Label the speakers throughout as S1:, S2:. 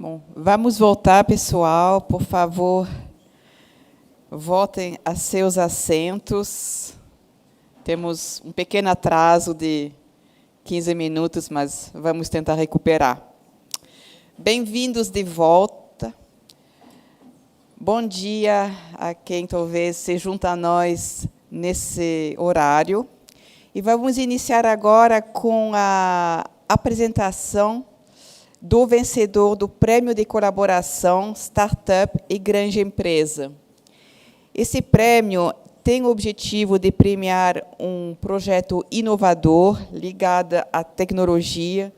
S1: Bom, vamos voltar, pessoal. Por favor, voltem a seus assentos. Temos um pequeno atraso de 15 minutos, mas vamos tentar recuperar. Bem-vindos de volta. Bom dia a quem talvez se junta a nós nesse horário. E vamos iniciar agora com a apresentação do vencedor do Prêmio de Colaboração Startup e Grande Empresa. Esse prêmio tem o objetivo de premiar um projeto inovador ligado à tecnologia,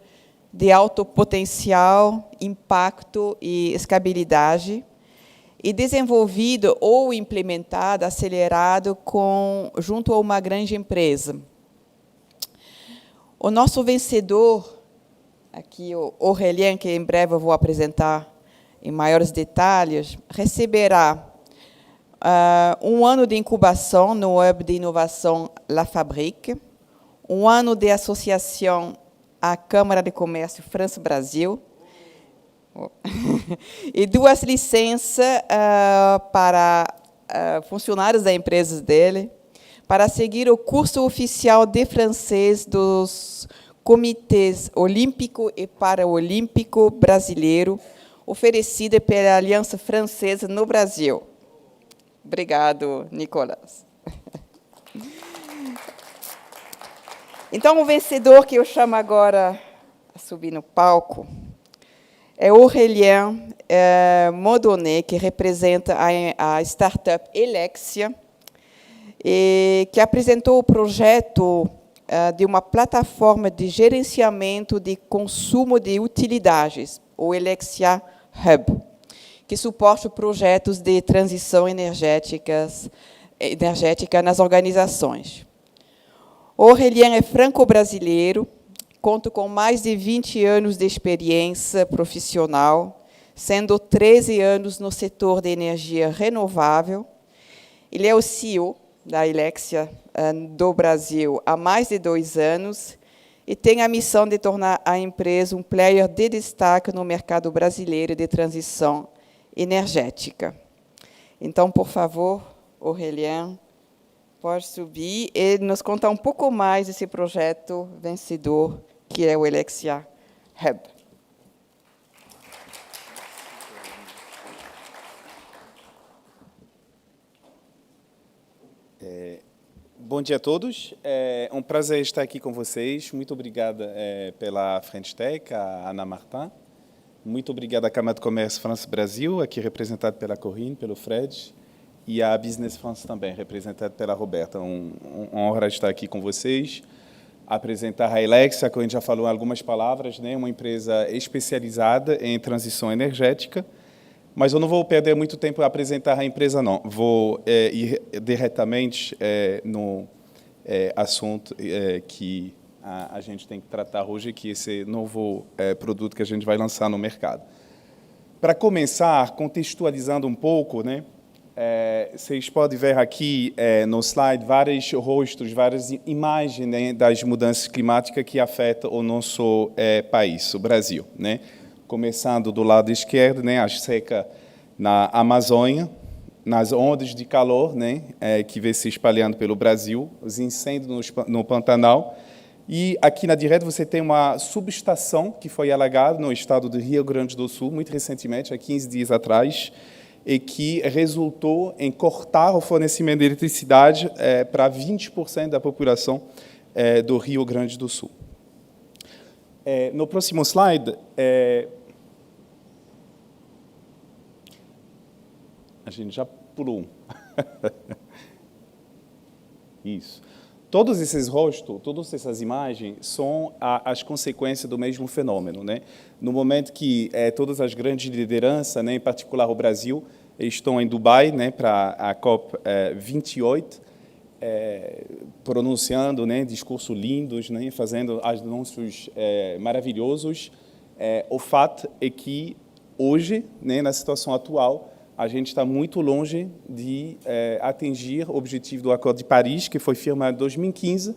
S1: de alto potencial, impacto e escalabilidade, e desenvolvido ou implementado, acelerado junto a uma grande empresa. O nosso vencedor, aqui o Aurélien, que em breve eu vou apresentar em maiores detalhes, receberá um ano de incubação no Hub de Inovação La Fabrique, um ano de associação à Câmara de Comércio França-Brasil, e 2 licenças para funcionários da empresa dele, para seguir o curso oficial de francês dos Comitês Olímpico e Paraolímpico Brasileiro, oferecido pela Aliança Francesa no Brasil. Obrigado, Nicolas. Então, o vencedor que eu chamo agora a subir no palco é Aurélien Modonnet, que representa a startup Elexia, e que apresentou o projeto de uma plataforma de gerenciamento de consumo de utilidades, o Elexia Hub, que suporta projetos de transição energética nas organizações. O Aurélien é franco-brasileiro, conta com mais de 20 anos de experiência profissional, sendo 13 anos no setor de energia renovável. Ele é o CEO da Elexia do Brasil há mais de 2 anos e tem a missão de tornar a empresa um player de destaque no mercado brasileiro de transição energética. Então, por favor, Aurélien, pode subir e nos contar um pouco mais desse projeto vencedor, que é o Elexia Hub.
S2: Bom dia a todos. É um prazer estar aqui com vocês. Muito obrigada pela French Tech, a Ana Martin. Muito obrigado à Câmara de Comércio França-Brasil, aqui representada pela Corinne, pelo Fred, e a Business France também, representada pela Roberta. Uma honra estar aqui com vocês, apresentar a Elexia, que a gente já falou algumas palavras, né? Uma empresa especializada em transição energética. Mas eu não vou perder muito tempo a apresentar a empresa, não. Vou ir diretamente no assunto que a gente tem que tratar hoje, que é esse novo produto que a gente vai lançar no mercado. Para começar, contextualizando um pouco, né, vocês podem ver aqui no slide vários rostos, várias imagens, né, das mudanças climáticas que afetam o nosso país, o Brasil, né? Começando do lado esquerdo, né, a seca na Amazônia, nas ondas de calor, né, que vem se espalhando pelo Brasil, os incêndios no Pantanal. E aqui na direita você tem uma subestação que foi alagada no estado do Rio Grande do Sul, muito recentemente, há 15 dias atrás, e que resultou em cortar o fornecimento de eletricidade para 20% da população do Rio Grande do Sul. No próximo slide, a gente já pulou um. Isso. Todos esses rostos, todas essas imagens são as consequências do mesmo fenômeno, né? No momento que todas as grandes lideranças, né, em particular o Brasil, estão em Dubai, né, para a COP 28, pronunciando, né, discursos lindos, né, fazendo anúncios maravilhosos. O fato é que hoje, né, na situação atual, a gente está muito longe de atingir o objetivo do Acordo de Paris, que foi firmado em 2015,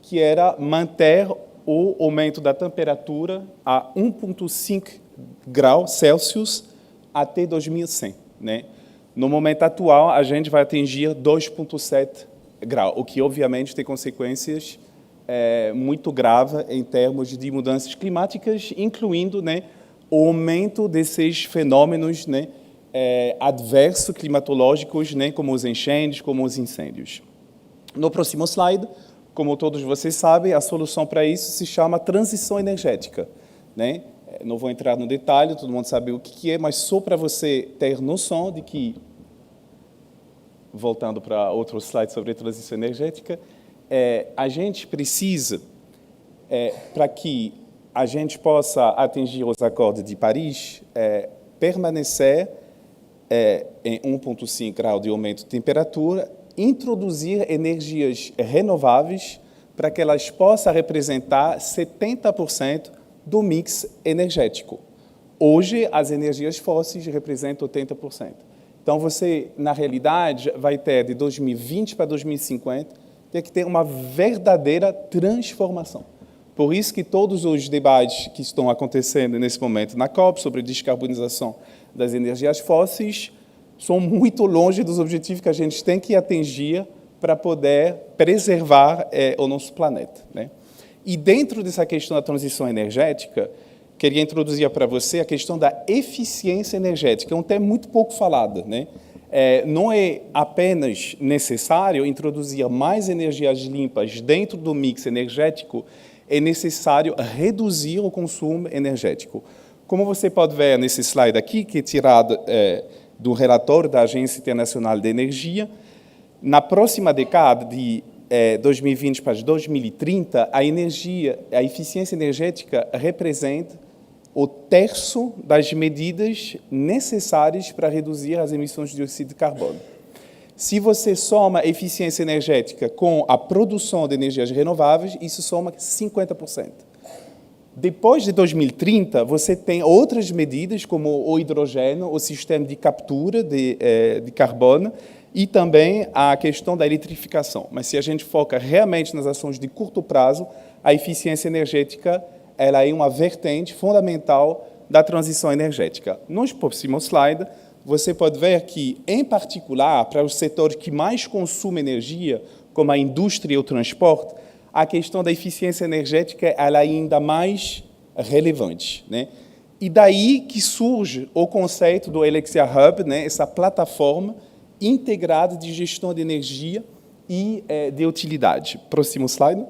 S2: que era manter o aumento da temperatura a 1,5 graus Celsius até 2100, né? No momento atual, a gente vai atingir 2,7 graus, o que, obviamente, tem consequências muito graves em termos de mudanças climáticas, incluindo, né, o aumento desses fenômenos, né, adversos climatológicos, né, como os enchentes, como os incêndios. No próximo slide, como todos vocês sabem, a solução para isso se chama transição energética, né? Não vou entrar no detalhe, todo mundo sabe o que é, mas só para você ter noção de que, voltando para outro slide sobre transição energética, a gente precisa, para que a gente possa atingir os acordos de Paris, permanecer em 1,5 grau de aumento de temperatura, introduzir energias renováveis para que elas possam representar 70% do mix energético. Hoje, as energias fósseis representam 80%. Então, você, na realidade, vai ter, de 2020 para 2050, tem que ter uma verdadeira transformação. Por isso que todos os debates que estão acontecendo nesse momento na COP sobre descarbonização das energias fósseis são muito longe dos objetivos que a gente tem que atingir para poder preservar o nosso planeta, né? E dentro dessa questão da transição energética, queria introduzir para você a questão da eficiência energética, é um tema muito pouco falado, né? Não é apenas necessário introduzir mais energias limpas dentro do mix energético, é necessário reduzir o consumo energético. Como você pode ver nesse slide aqui, que é tirado do relatório da Agência Internacional de Energia, na próxima década, de 2020 para 2030, a eficiência energética representa o terço das medidas necessárias para reduzir as emissões de dióxido de carbono. Se você soma a eficiência energética com a produção de energias renováveis, isso soma 50%. Depois de 2030, você tem outras medidas, como o hidrogênio, o sistema de captura de carbono, e também a questão da eletrificação. Mas se a gente foca realmente nas ações de curto prazo, a eficiência energética ela é uma vertente fundamental da transição energética. No próximo slide, você pode ver que, em particular, para os setores que mais consomem energia, como a indústria e o transporte, a questão da eficiência energética ela é ainda mais relevante, né? E daí que surge o conceito do Helexia Hub, né? Essa plataforma integrada de gestão de energia e de utilidade. Próximo slide.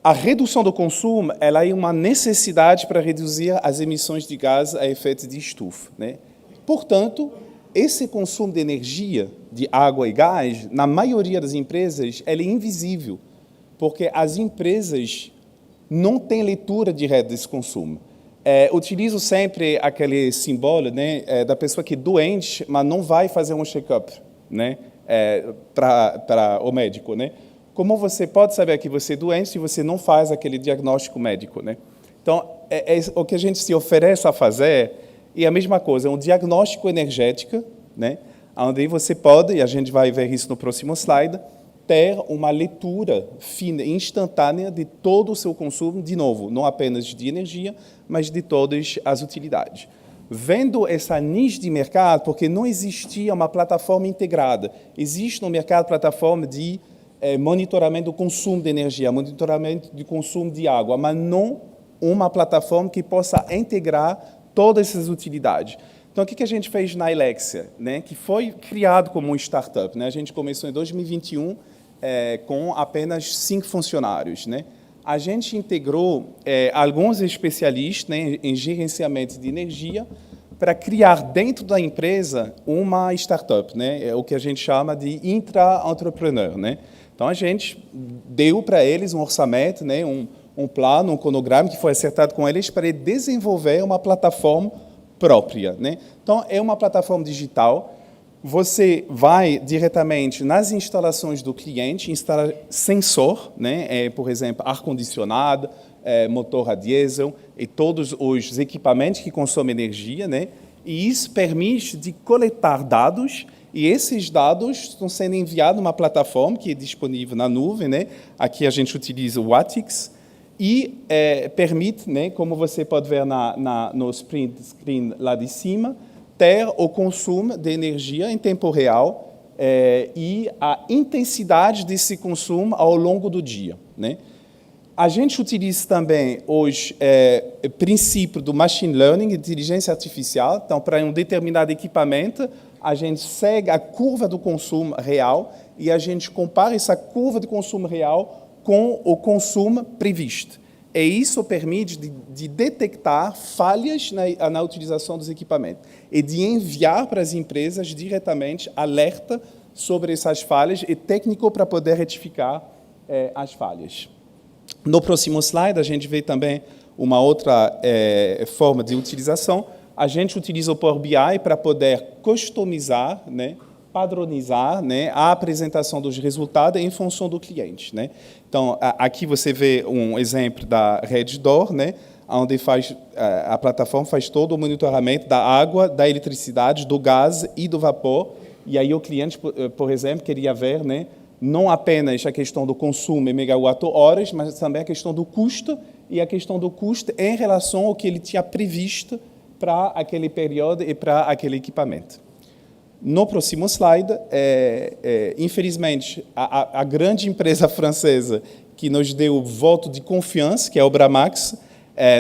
S2: A redução do consumo ela é uma necessidade para reduzir as emissões de gás a efeito de estufa, né? Portanto, esse consumo de energia, de água e gás, na maioria das empresas, ele é invisível, porque as empresas não têm leitura direta desse consumo. Utilizo sempre aquele símbolo, né, da pessoa que é doente, mas não vai fazer um check-up, né, para o médico, né? Como você pode saber que você é doente se você não faz aquele diagnóstico médico, né? Então, o que a gente se oferece a fazer é a mesma coisa, é um diagnóstico energético, né, onde você pode, e a gente vai ver isso no próximo slide, ter uma leitura fina, instantânea de todo o seu consumo, de novo, não apenas de energia, mas de todas as utilidades. Vendo essa niche de mercado, porque não existia uma plataforma integrada, existe no mercado plataforma de monitoramento do consumo de energia, monitoramento do consumo de água, mas não uma plataforma que possa integrar todas essas utilidades. Então, o que a gente fez na Helexia, né, que foi criado como um startup, né? A gente começou em 2021 com apenas 5 funcionários, né? A gente integrou alguns especialistas, né, em gerenciamento de energia para criar dentro da empresa uma startup, né? O que a gente chama de intra-entrepreneur, né? Então, a gente deu para eles um orçamento, né, um plano, um cronograma que foi acertado com eles para desenvolver uma plataforma própria, né? Então, é uma plataforma digital. Você vai diretamente nas instalações do cliente, instalar sensor, né? Por exemplo, ar-condicionado, motor a diesel e todos os equipamentos que consomem energia, né? E isso permite de coletar dados, e esses dados estão sendo enviados numa plataforma que é disponível na nuvem, né? Aqui a gente utiliza o Watix, e permite, né, como você pode ver no sprint screen lá de cima, ter o consumo de energia em tempo real e a intensidade desse consumo ao longo do dia, né? A gente utiliza também hoje o princípio do machine learning, inteligência artificial. Então, para um determinado equipamento, a gente segue a curva do consumo real e a gente compara essa curva de consumo real com o consumo previsto. E isso permite de detectar falhas na utilização dos equipamentos e de enviar para as empresas diretamente alerta sobre essas falhas e técnico para poder retificar as falhas. No próximo slide, a gente vê também uma outra forma de utilização. A gente utiliza o Power BI para poder customizar, né, padronizar, né, a apresentação dos resultados em função do cliente, né? Então, aqui você vê um exemplo da Redditor, né, onde a plataforma faz todo o monitoramento da água, da eletricidade, do gás e do vapor. E aí o cliente, por exemplo, queria ver, né, não apenas a questão do consumo em megawatt-horas, mas também a questão do custo, e a questão do custo em relação ao que ele tinha previsto para aquele período e para aquele equipamento. No próximo slide, infelizmente, a grande empresa francesa que nos deu o voto de confiança, que é a Obramax,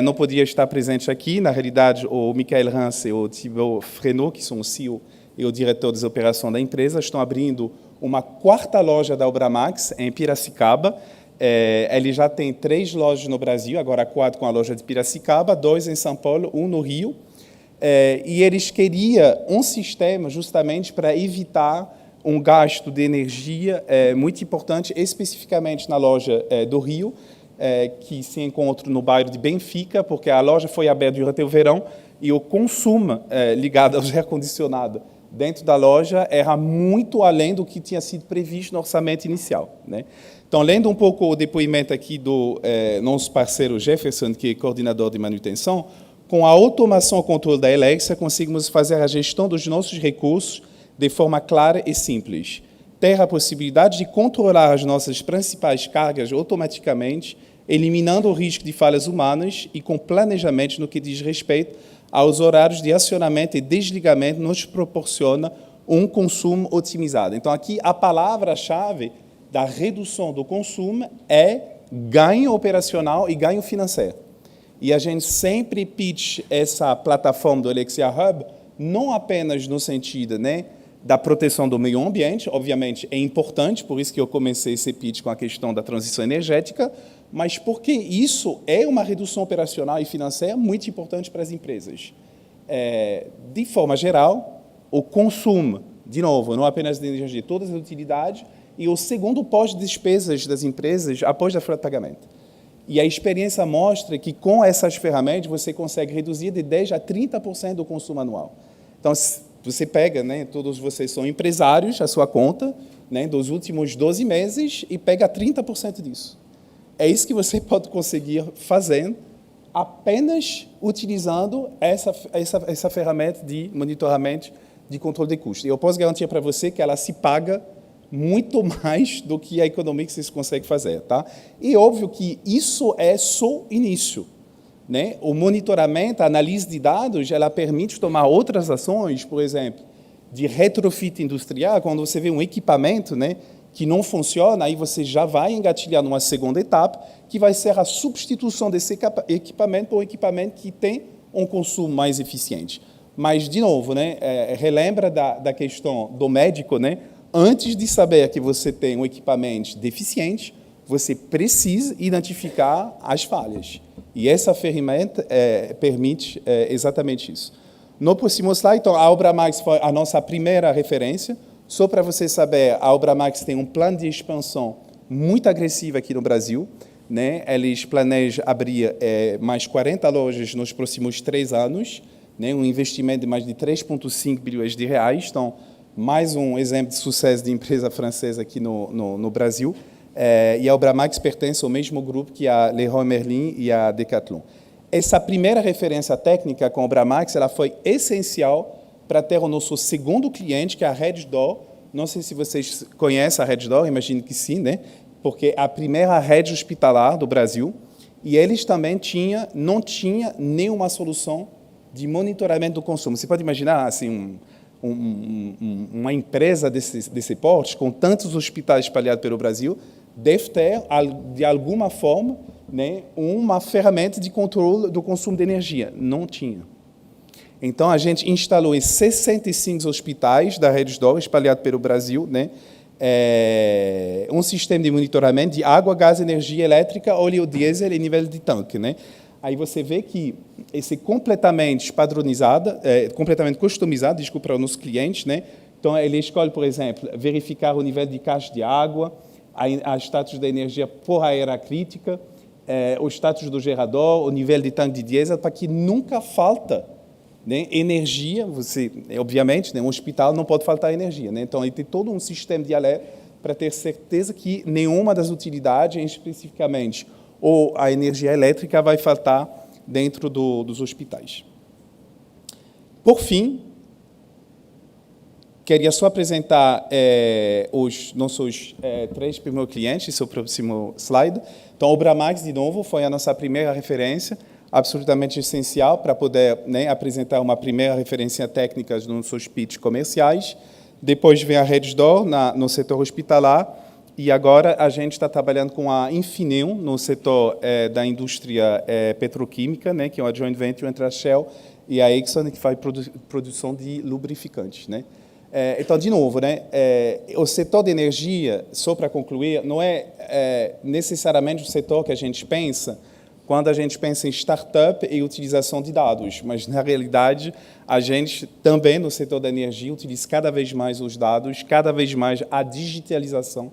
S2: não podia estar presente aqui. Na realidade, o Michael Rance e o Thibaut Frenot, que são o CEO e o diretor das operações da empresa, estão abrindo uma quarta loja da Obramax em Piracicaba. Ele já tem 3 lojas no Brasil, agora 4 com a loja de Piracicaba, 2 em São Paulo, 1 no Rio. E eles queriam um sistema justamente para evitar um gasto de energia muito importante, especificamente na loja do Rio, que se encontra no bairro de Benfica, porque a loja foi aberta durante o verão e o consumo ligado aos ar-condicionado dentro da loja era muito além do que tinha sido previsto no orçamento inicial, né? Então, lendo um pouco o depoimento aqui do nosso parceiro Jefferson, que é coordenador de manutenção, com a automação e controle da Alexa, conseguimos fazer a gestão dos nossos recursos de forma clara e simples. Ter a possibilidade de controlar as nossas principais cargas automaticamente, eliminando o risco de falhas humanas e com planejamento no que diz respeito aos horários de acionamento e desligamento, nos proporciona um consumo otimizado. Então, aqui, a palavra-chave da redução do consumo é ganho operacional e ganho financeiro. E a gente sempre pitch essa plataforma do Helexia Hub, não apenas no sentido, né, da proteção do meio ambiente, obviamente é importante, por isso que eu comecei esse pitch com a questão da transição energética, mas porque isso é uma redução operacional e financeira muito importante para as empresas. De forma geral, o consumo, de novo, não apenas de energia, de todas as utilidades, e o segundo pós-despesas das empresas após a folha de pagamento. E a experiência mostra que, com essas ferramentas, você consegue reduzir de 10% a 30% do consumo anual. Então, você pega, né, todos vocês são empresários, a sua conta, né, dos últimos 12 meses, e pega 30% disso. É isso que você pode conseguir fazendo apenas utilizando essa ferramenta de monitoramento de controle de custos. E eu posso garantir para você que ela se paga muito mais do que a economia que vocês conseguem fazer, tá? E óbvio que isso é só o início, né? O monitoramento, a análise de dados, ela permite tomar outras ações, por exemplo, de retrofit industrial, quando você vê um equipamento, né, que não funciona, aí você já vai engatilhar numa segunda etapa, que vai ser a substituição desse equipamento por um equipamento que tem um consumo mais eficiente. Mas, de novo, né, relembra da questão do médico, né? Antes de saber que você tem um equipamento deficiente, você precisa identificar as falhas. E essa ferramenta permite exatamente isso. No próximo slide, então, a Obramax foi a nossa primeira referência. Só para você saber, a Obramax tem um plano de expansão muito agressivo aqui no Brasil, né? Eles planejam abrir mais 40 lojas nos próximos 3 anos, né? Um investimento de mais de 3,5 bilhões de reais. Então, mais um exemplo de sucesso de empresa francesa aqui no Brasil. E a Obramax pertence ao mesmo grupo que a Leroy Merlin e a Decathlon. Essa primeira referência técnica com a Obramax, ela foi essencial para ter o nosso segundo cliente, que é a Redditor. Não sei se vocês conhecem a Redditor, imagino que sim, né? Porque é a primeira rede hospitalar do Brasil. e eles também não tinham nenhuma solução de monitoramento do consumo. Você pode imaginar assim, uma empresa desse porte, com tantos hospitais espalhados pelo Brasil, deve ter, de alguma forma, né, uma ferramenta de controle do consumo de energia. Não tinha. Então, a gente instalou em 65 hospitais da Rede D'Or, espalhados pelo Brasil, né, um sistema de monitoramento de água, gás, energia elétrica, óleo diesel e nível de tanque. Né? Aí você vê que esse completamente padronizado, completamente customizado, desculpa, para os nossos clientes. Né? Então, ele escolhe, por exemplo, verificar o nível de caixa de água, a status da energia por área crítica, o status do gerador, o nível de tanque de diesel, para que nunca falta, né, energia. Obviamente, né, um hospital não pode faltar energia. Né? Então, ele tem todo um sistema de alerta para ter certeza que nenhuma das utilidades, especificamente, ou a energia elétrica, vai faltar dentro dos hospitais. Por fim, queria só apresentar os nossos 3 primeiros clientes, esse é o próximo slide. Então, o Bramax, de novo, foi a nossa primeira referência, absolutamente essencial para poder, né, apresentar uma primeira referência técnica nos nossos pitches comerciais. Depois vem a Rede D'Or no setor hospitalar, e agora a gente está trabalhando com a Infineum no setor da indústria petroquímica, né, que é uma joint venture entre a Shell e a Exxon, que faz produção de lubrificantes. Né? Então, de novo, né, o setor de energia, só para concluir, não é necessariamente o setor que a gente pensa quando a gente pensa em startup e utilização de dados, mas, na realidade, a gente também, no setor da energia, utiliza cada vez mais os dados, cada vez mais a digitalização,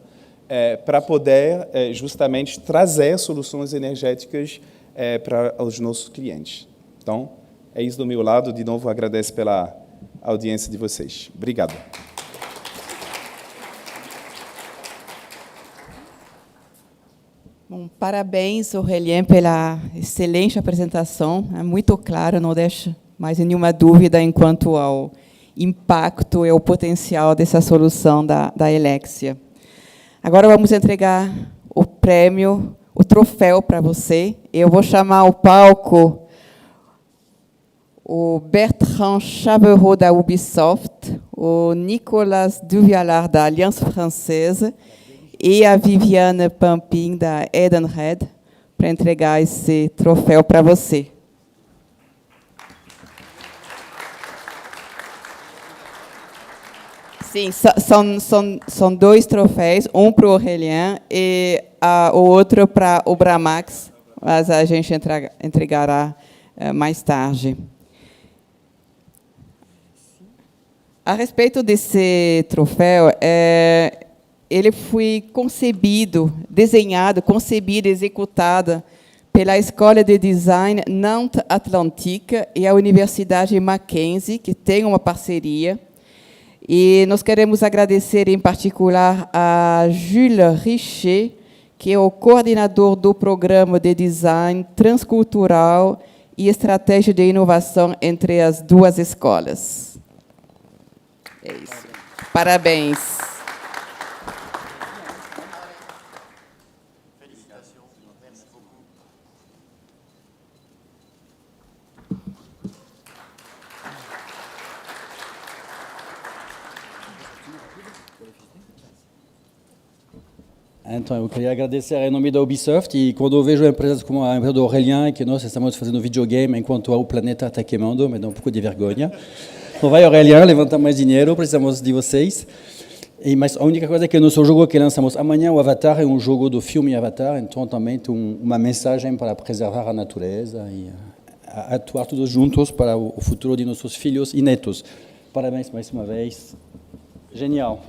S2: para poder, justamente, trazer soluções energéticas para os nossos clientes. Então, é isso do meu lado. De novo, agradeço pela audiência de vocês. Obrigado.
S1: Bom, parabéns, Aurélien, pela excelente apresentação. É muito claro, não deixa mais nenhuma dúvida enquanto ao impacto e ao potencial dessa solução da Helexia. Agora vamos entregar o prêmio, o troféu para você. Eu vou chamar ao palco o Bertrand Chavereau, da Ubisoft, o Nicolas Duvialar, da Aliança Francesa, e a Viviane Pampin, da Edenred, para entregar esse troféu para você. Sim, são 2 troféus, um para o Aurélien e o outro para o Bramax, mas a gente entregará mais tarde. A respeito desse troféu, ele foi concebido, desenhado, concebido, executado pela Escola de Design Nantes Atlantique e a Universidade Mackenzie, que tem uma parceria. E nós queremos agradecer, em particular, a Jules Richer, que é o coordenador do Programa de Design Transcultural e Estratégia de Inovação entre as 2 escolas. É isso. Parabéns.
S3: Então, eu queria agradecer em nome da Ubisoft, e quando eu vejo empresas como a empresa do Aurélien, que nós estamos fazendo videogame enquanto o planeta está queimando, me dá um pouco de vergonha. Então vai, Aurélien, levanta mais dinheiro, precisamos de vocês. Mas a única coisa é que o nosso jogo que lançamos amanhã, o Avatar, é um jogo do filme Avatar, então também tem uma mensagem para preservar a natureza e atuar todos juntos para o futuro de nossos filhos e netos. Parabéns mais uma vez. Genial.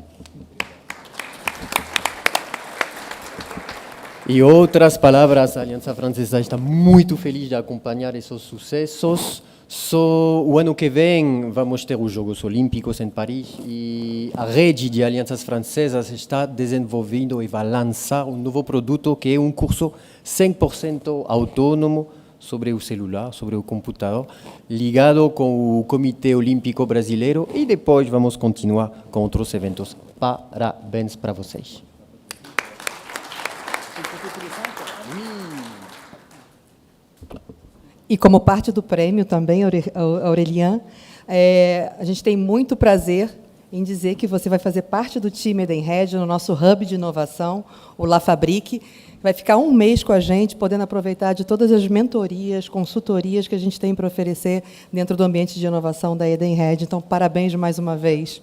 S4: E outras palavras, a Aliança Francesa está muito feliz de acompanhar esses sucessos. Só o ano que vem vamos ter os Jogos Olímpicos em Paris e a rede de alianças francesas está desenvolvendo e vai lançar um novo produto que é um curso 100% autônomo sobre o celular, sobre o computador, ligado com o Comitê Olímpico Brasileiro, e depois vamos continuar com outros eventos. Parabéns para vocês.
S5: E como parte do prêmio também, Aurelian, a gente tem muito prazer em dizer que você vai fazer parte do time Edenred, no nosso hub de inovação, o La Fabrique. Vai ficar um mês com a gente, podendo aproveitar de todas as mentorias, consultorias que a gente tem para oferecer dentro do ambiente de inovação da Edenred. Então, parabéns mais uma vez.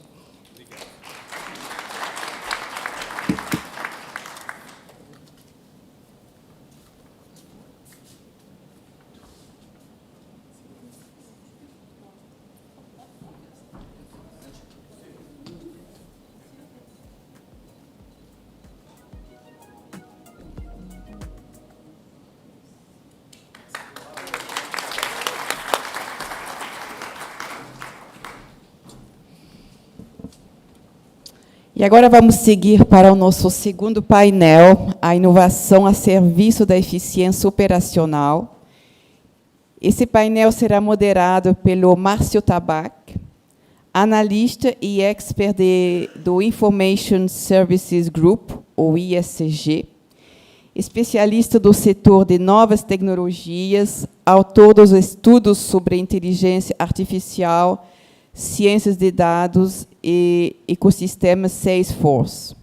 S1: E agora vamos seguir para o nosso segundo painel, a inovação a serviço da eficiência operacional. Esse painel será moderado pelo Márcio Tabac, analista e expert do Information Services Group, o ISG, especialista do setor de novas tecnologias, autor dos estudos sobre inteligência artificial, ciências de dados e ecossistema Salesforce.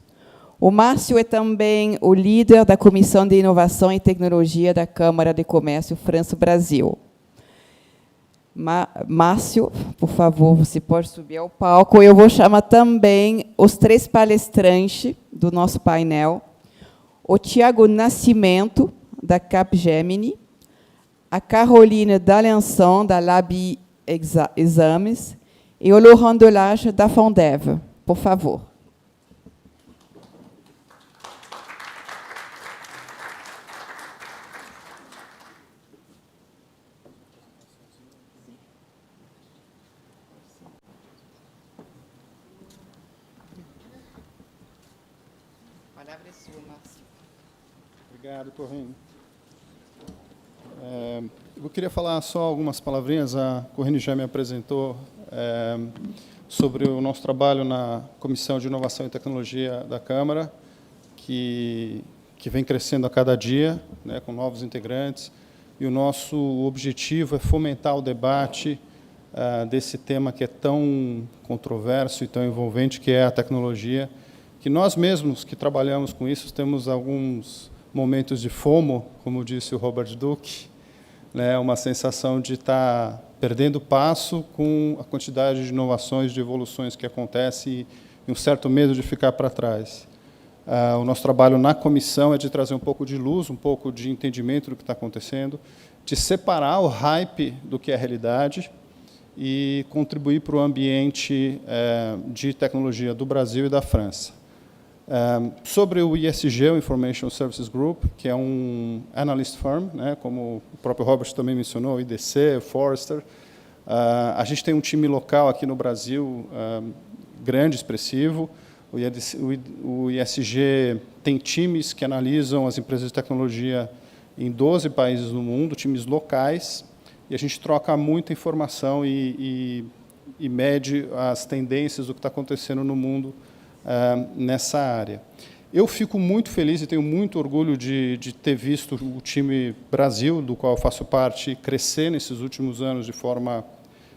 S1: O Márcio é também o líder da Comissão de Inovação e Tecnologia da Câmara de Comércio França-Brasil. Márcio, por favor, você pode subir ao palco. Eu vou chamar também os 3 palestrantes do nosso painel. O Tiago Nascimento, da Capgemini, a Carolina D'Alençon, da Labi Exames, e o Laurent Delage, da Fondev. Por favor. A palavra é sua, Márcio.
S6: Obrigado, Corrine. Eu queria falar só algumas palavrinhas. A Corrine já me apresentou sobre o nosso trabalho na Comissão de Inovação e Tecnologia da Câmara, que vem crescendo a cada dia, né, com novos integrantes. E o nosso objetivo é fomentar o debate desse tema que é tão controverso e tão envolvente, que é a tecnologia, que nós mesmos que trabalhamos com isso temos alguns momentos de FOMO, como disse o Robert Duke, né, uma sensação de estar perdendo passo com a quantidade de inovações, de evoluções que acontece e um certo medo de ficar para trás. O nosso trabalho na comissão é de trazer um pouco de luz, um pouco de entendimento do que está acontecendo, de separar o hype do que é a realidade e contribuir para o ambiente de tecnologia do Brasil e da França. Sobre o ISG, o Information Services Group, que é um analyst firm, né, como o próprio Robert também mencionou, o IDC, o Forrester. A gente tem um time local aqui no Brasil grande, expressivo. O ISG tem times que analisam as empresas de tecnologia em 12 países no mundo, times locais, e a gente troca muita informação e mede as tendências do que está acontecendo no mundo nessa área. Eu fico muito feliz e tenho muito orgulho de ter visto o time Brasil, do qual eu faço parte, crescer nesses últimos anos de forma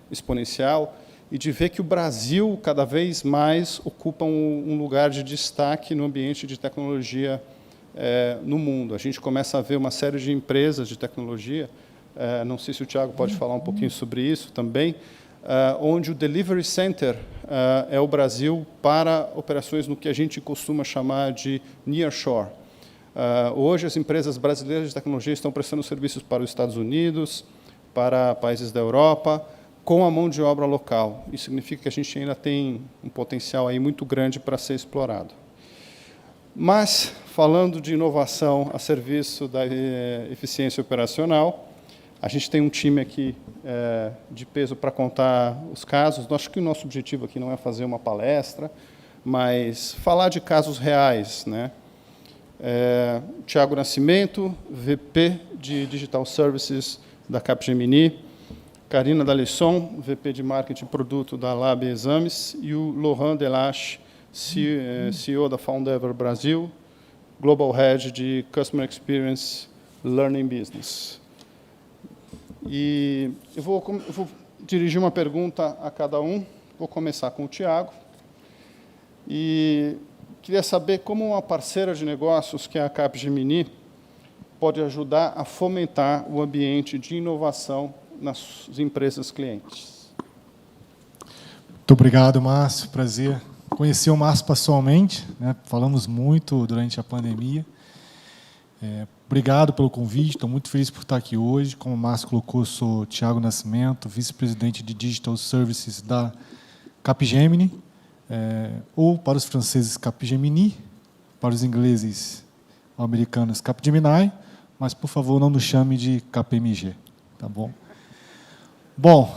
S6: exponencial e de ver que o Brasil, cada vez mais, ocupa um lugar de destaque no ambiente de tecnologia no mundo. A gente começa a ver uma série de empresas de tecnologia, não sei se o Tiago pode falar um pouquinho sobre isso também, onde o Delivery Center é o Brasil para operações no que a gente costuma chamar de nearshore. Hoje, as empresas brasileiras de tecnologia estão prestando serviços para os Estados Unidos, para países da Europa, com a mão de obra local. Isso significa que a gente ainda tem um potencial aí muito grande para ser explorado. Mas, falando de inovação a serviço da eficiência operacional, a gente tem um time aqui de peso para contar os casos. Acho que o nosso objetivo aqui não é fazer uma palestra, mas falar de casos reais, né? Tiago Nascimento, VP de Digital Services da Capgemini, Carina D'Alençon, VP de Marketing e Produto da Lab Exames, e o Laurent Delage, CEO da Foundever Brasil, Global Head de Customer Experience Learning Business. E eu vou dirigir uma pergunta a cada um. Vou começar com o Tiago. E queria saber como uma parceira de negócios, que é a Capgemini, pode ajudar a fomentar o ambiente de inovação nas empresas clientes.
S7: Muito obrigado, Márcio. Prazer conhecer o Márcio pessoalmente, né? Falamos muito durante a pandemia. Obrigado pelo convite, estou muito feliz por estar aqui hoje. Como o Márcio colocou, sou Tiago Nascimento, vice-presidente de Digital Services da Capgemini, ou para os franceses Capgemini, para os ingleses ou americanos Capgemini, mas, por favor, não nos chame de KPMG, tá bom? Bom,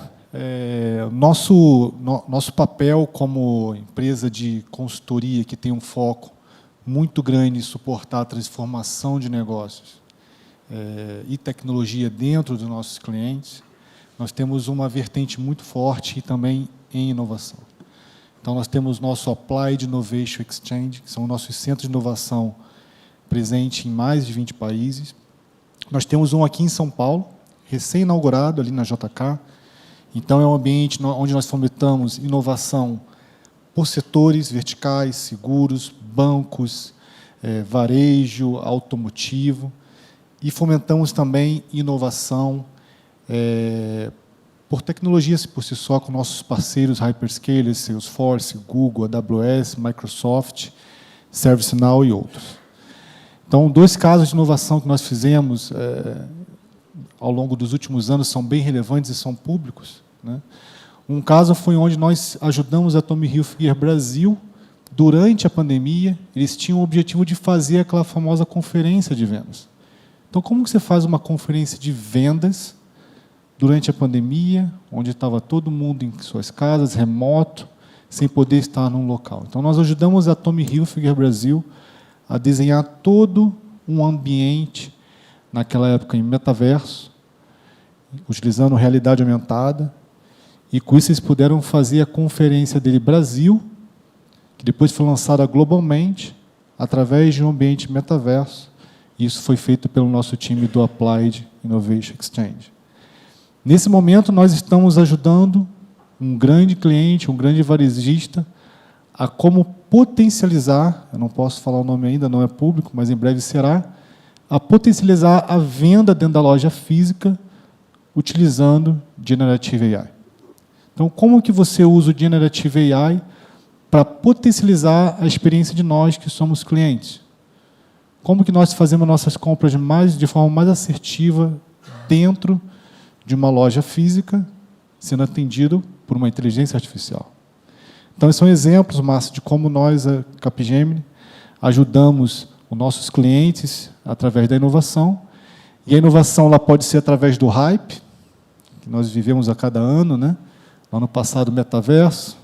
S7: nosso papel como empresa de consultoria que tem um foco muito grande em suportar a transformação de negócios e tecnologia dentro dos nossos clientes, nós temos uma vertente muito forte e também em inovação. Então, nós temos nosso Applied Innovation Exchange, que são nossos centros de inovação presentes em mais de 20 países. Nós temos um aqui em São Paulo, recém-inaugurado, ali na JK. Então, é um ambiente onde nós fomentamos inovação por setores verticais, seguros, bancos, varejo, automotivo, e fomentamos também inovação por tecnologias por si só, com nossos parceiros hyperscalers, Salesforce, Google, AWS, Microsoft, ServiceNow e outros. Então, 2 casos de inovação que nós fizemos ao longo dos últimos anos são bem relevantes e são públicos, né? Um caso foi onde nós ajudamos a Tommy Hilfiger Brasil, durante a pandemia. Eles tinham o objetivo de fazer aquela famosa conferência de vendas. Então, como que você faz uma conferência de vendas durante a pandemia, onde estava todo mundo em suas casas, remoto, sem poder estar num local? Então, nós ajudamos a Tommy Hilfiger Brasil a desenhar todo um ambiente, naquela época, em metaverso, utilizando realidade aumentada, e com isso eles puderam fazer a conferência dele Brasil, que depois foi lançada globalmente, através de um ambiente metaverso. Isso foi feito pelo nosso time do Applied Innovation Exchange. Nesse momento, nós estamos ajudando um grande cliente, um grande varejista, a como potencializar, eu não posso falar o nome ainda, não é público, mas em breve será, a potencializar a venda dentro da loja física, utilizando Generative AI. Então, como que você usa o Generative AI para potencializar a experiência de nós que somos clientes? Como que nós fazemos nossas compras de forma mais assertiva dentro de uma loja física, sendo atendido por uma inteligência artificial? Então, esses são exemplos, Márcio, de como nós, a Capgemini, ajudamos os nossos clientes através da inovação. E a inovação ela pode ser através do hype, que nós vivemos a cada ano, né? Ano passado, metaverso,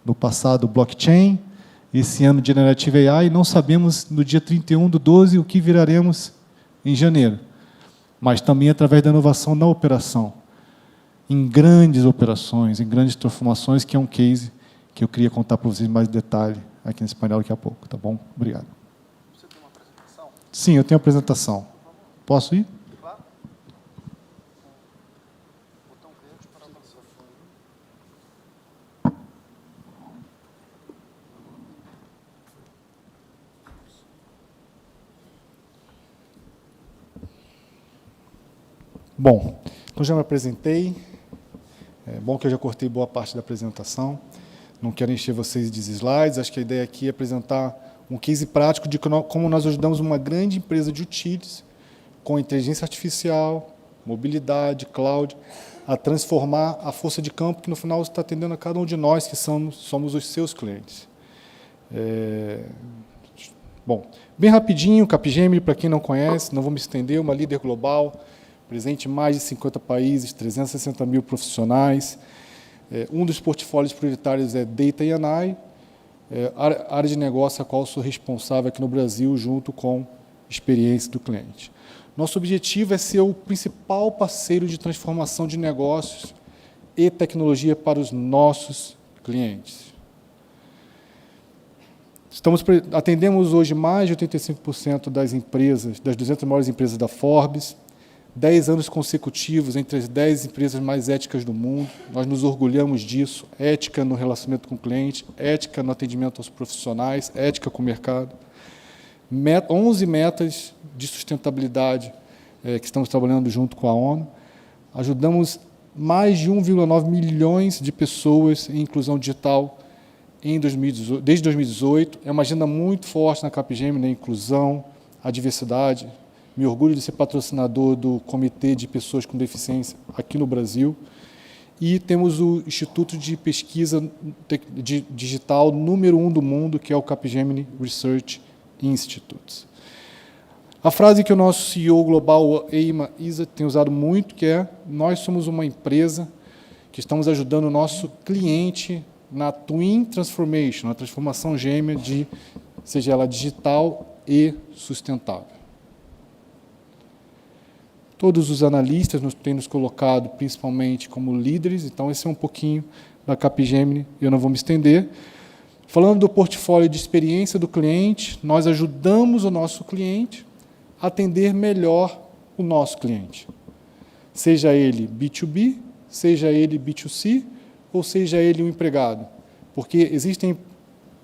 S7: no passado, blockchain, esse ano, Generative AI, e não sabemos, no dia 31/12, o que viraremos em janeiro. Mas também através da inovação na operação, em grandes operações, em grandes transformações, que é um case que eu queria contar para vocês mais detalhe aqui nesse painel daqui a pouco, tá bom? Obrigado.
S6: Você tem uma apresentação?
S7: Sim, eu tenho apresentação. Posso ir?
S6: Claro. Botão verde para avançar.
S7: Bom, então já me apresentei. É bom que eu já cortei boa parte da apresentação. Não quero encher vocês de slides. Acho que a ideia aqui é apresentar um case prático de como nós ajudamos uma grande empresa de utilities, com inteligência artificial, mobilidade, cloud, a transformar a força de campo que, no final, está atendendo a cada um de nós, que somos os seus clientes. Bom, bem rapidinho, Capgemini, para quem não conhece, não vou me estender, uma líder global, presente em mais de 50 países, 360 mil profissionais. Um dos portfólios prioritários é Data e AI, área de negócio a qual sou responsável aqui no Brasil, junto com experiência do cliente. Nosso objetivo é ser o principal parceiro de transformação de negócios e tecnologia para os nossos clientes. Atendemos hoje mais de 85% das empresas, das 200 maiores empresas da Forbes, 10 anos consecutivos entre as 10 empresas mais éticas do mundo. Nós nos orgulhamos disso. Ética no relacionamento com o cliente, ética no atendimento aos profissionais, ética com o mercado. 11 metas de sustentabilidade que estamos trabalhando junto com a ONU. Ajudamos mais de 1,9 milhões de pessoas em inclusão digital desde 2018. É uma agenda muito forte na Capgemini, a inclusão, a diversidade. Me orgulho de ser patrocinador do Comitê de Pessoas com Deficiência aqui no Brasil. E temos o Instituto de Pesquisa Digital número 1 do mundo, que é o Capgemini Research Institute. A frase que o nosso CEO global, Eima Isa, tem usado muito, que é: nós somos uma empresa que estamos ajudando o nosso cliente na Twin Transformation, na transformação gêmea, seja ela digital e sustentável. Todos os analistas têm nos colocado principalmente como líderes, então esse é um pouquinho da Capgemini, eu não vou me estender. Falando do portfólio de experiência do cliente, nós ajudamos o nosso cliente a atender melhor o nosso cliente. Seja ele B2B, seja ele B2C, ou seja ele um empregado. Porque existem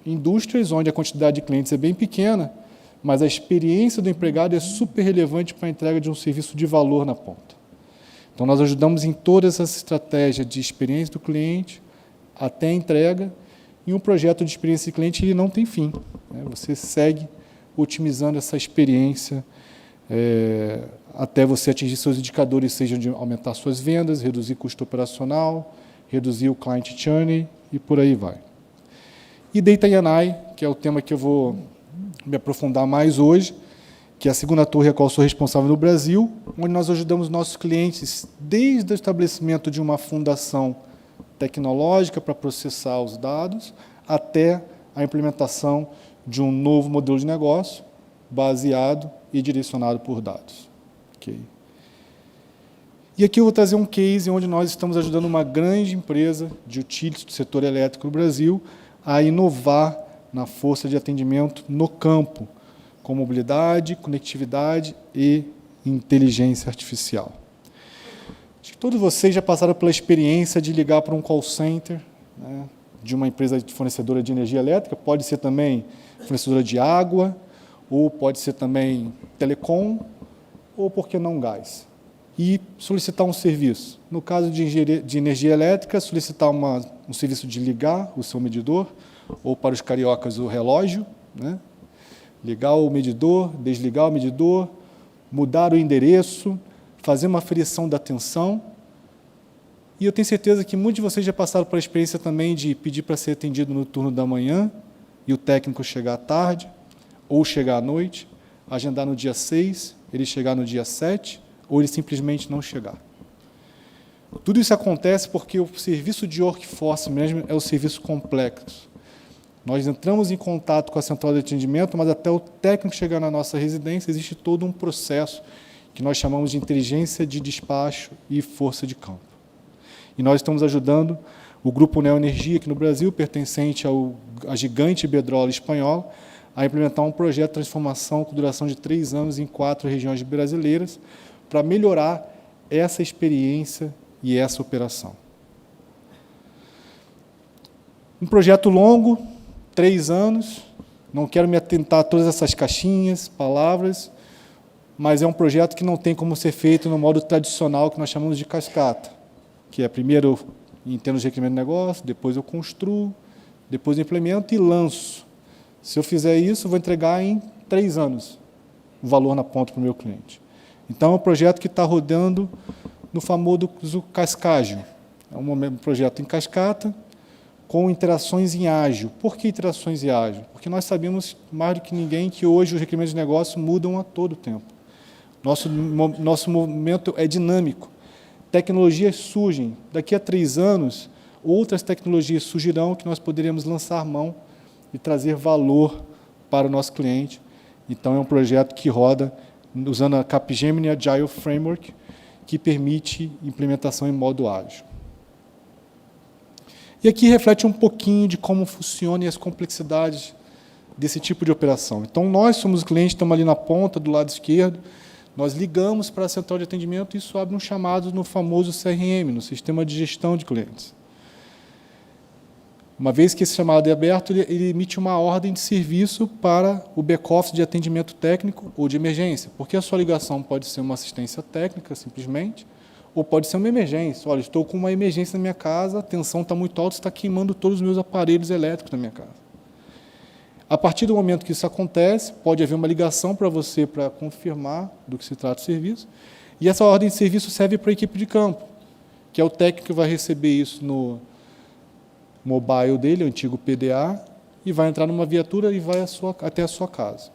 S7: indústrias onde a quantidade de clientes é bem pequena, mas a experiência do empregado é super relevante para a entrega de um serviço de valor na ponta. Então, nós ajudamos em todas essas estratégias de experiência do cliente até a entrega, e um projeto de experiência do cliente ele não tem fim. Você segue otimizando essa experiência até você atingir seus indicadores, sejam de aumentar suas vendas, reduzir custo operacional, reduzir o client journey e por aí vai. E Data &AI, que é o tema que eu vou me aprofundar mais hoje, que é a segunda torre a qual sou responsável no Brasil, onde nós ajudamos nossos clientes desde o estabelecimento de uma fundação tecnológica para processar os dados, até a implementação de um novo modelo de negócio baseado e direcionado por dados. Okay. E aqui eu vou trazer um case onde nós estamos ajudando uma grande empresa de utilities do setor elétrico no Brasil a inovar na força de atendimento no campo, com mobilidade, conectividade e inteligência artificial. Acho que todos vocês já passaram pela experiência de ligar para um call center, né, de uma empresa fornecedora de energia elétrica, pode ser também fornecedora de água, ou pode ser também telecom, ou, por que não, gás. E solicitar um serviço. No caso de energia elétrica, solicitar um serviço de ligar o seu medidor, ou para os cariocas o relógio, né? Ligar o medidor, desligar o medidor, mudar o endereço, fazer uma aferição da tensão. E eu tenho certeza que muitos de vocês já passaram por a experiência também de pedir para ser atendido no turno da manhã e o técnico chegar à tarde, ou chegar à noite, agendar no dia 6, ele chegar no dia 7, ou ele simplesmente não chegar. Tudo isso acontece porque o serviço de Workforce Management é um serviço complexo. Nós entramos em contato com a central de atendimento, mas até o técnico chegar na nossa residência, existe todo um processo que nós chamamos de inteligência de despacho e força de campo. E nós estamos ajudando o Grupo Neoenergia, aqui no Brasil, pertencente à gigante Iberdrola espanhola, a implementar um projeto de transformação com duração de 3 anos em 4 regiões brasileiras, para melhorar essa experiência e essa operação. Um projeto longo, 3 anos, não quero me atentar a todas essas caixinhas, palavras, mas é um projeto que não tem como ser feito no modo tradicional que nós chamamos de cascata, que é primeiro em termos de requerimento de negócio, depois eu construo, depois eu implemento e lanço. Se eu fizer isso, eu vou entregar em 3 anos o valor na ponta para o meu cliente. Então, é um projeto que está rodando no famoso cascagem. É um projeto em cascata, com interações em ágil. Por que interações em ágil? Porque nós sabemos, mais do que ninguém, que hoje os requerimentos de negócio mudam a todo tempo. Nosso movimento é dinâmico. Tecnologias surgem. Daqui a 3 anos, outras tecnologias surgirão que nós poderemos lançar mão e trazer valor para o nosso cliente. Então, é um projeto que roda usando a Capgemini Agile Framework, que permite implementação em modo ágil. E aqui reflete um pouquinho de como funciona e as complexidades desse tipo de operação. Então, nós somos clientes, estamos ali na ponta, do lado esquerdo, nós ligamos para a central de atendimento e isso abre um chamado no famoso CRM, no Sistema de Gestão de Clientes. Uma vez que esse chamado é aberto, ele emite uma ordem de serviço para o back-office de atendimento técnico ou de emergência, porque a sua ligação pode ser uma assistência técnica, simplesmente, ou pode ser uma emergência. Olha, estou com uma emergência na minha casa, a tensão está muito alta, está queimando todos os meus aparelhos elétricos na minha casa. A partir do momento que isso acontece, pode haver uma ligação para você para confirmar do que se trata o serviço, e essa ordem de serviço serve para a equipe de campo, que é o técnico que vai receber isso no mobile dele, o antigo PDA, e vai entrar numa viatura e vai até a sua casa.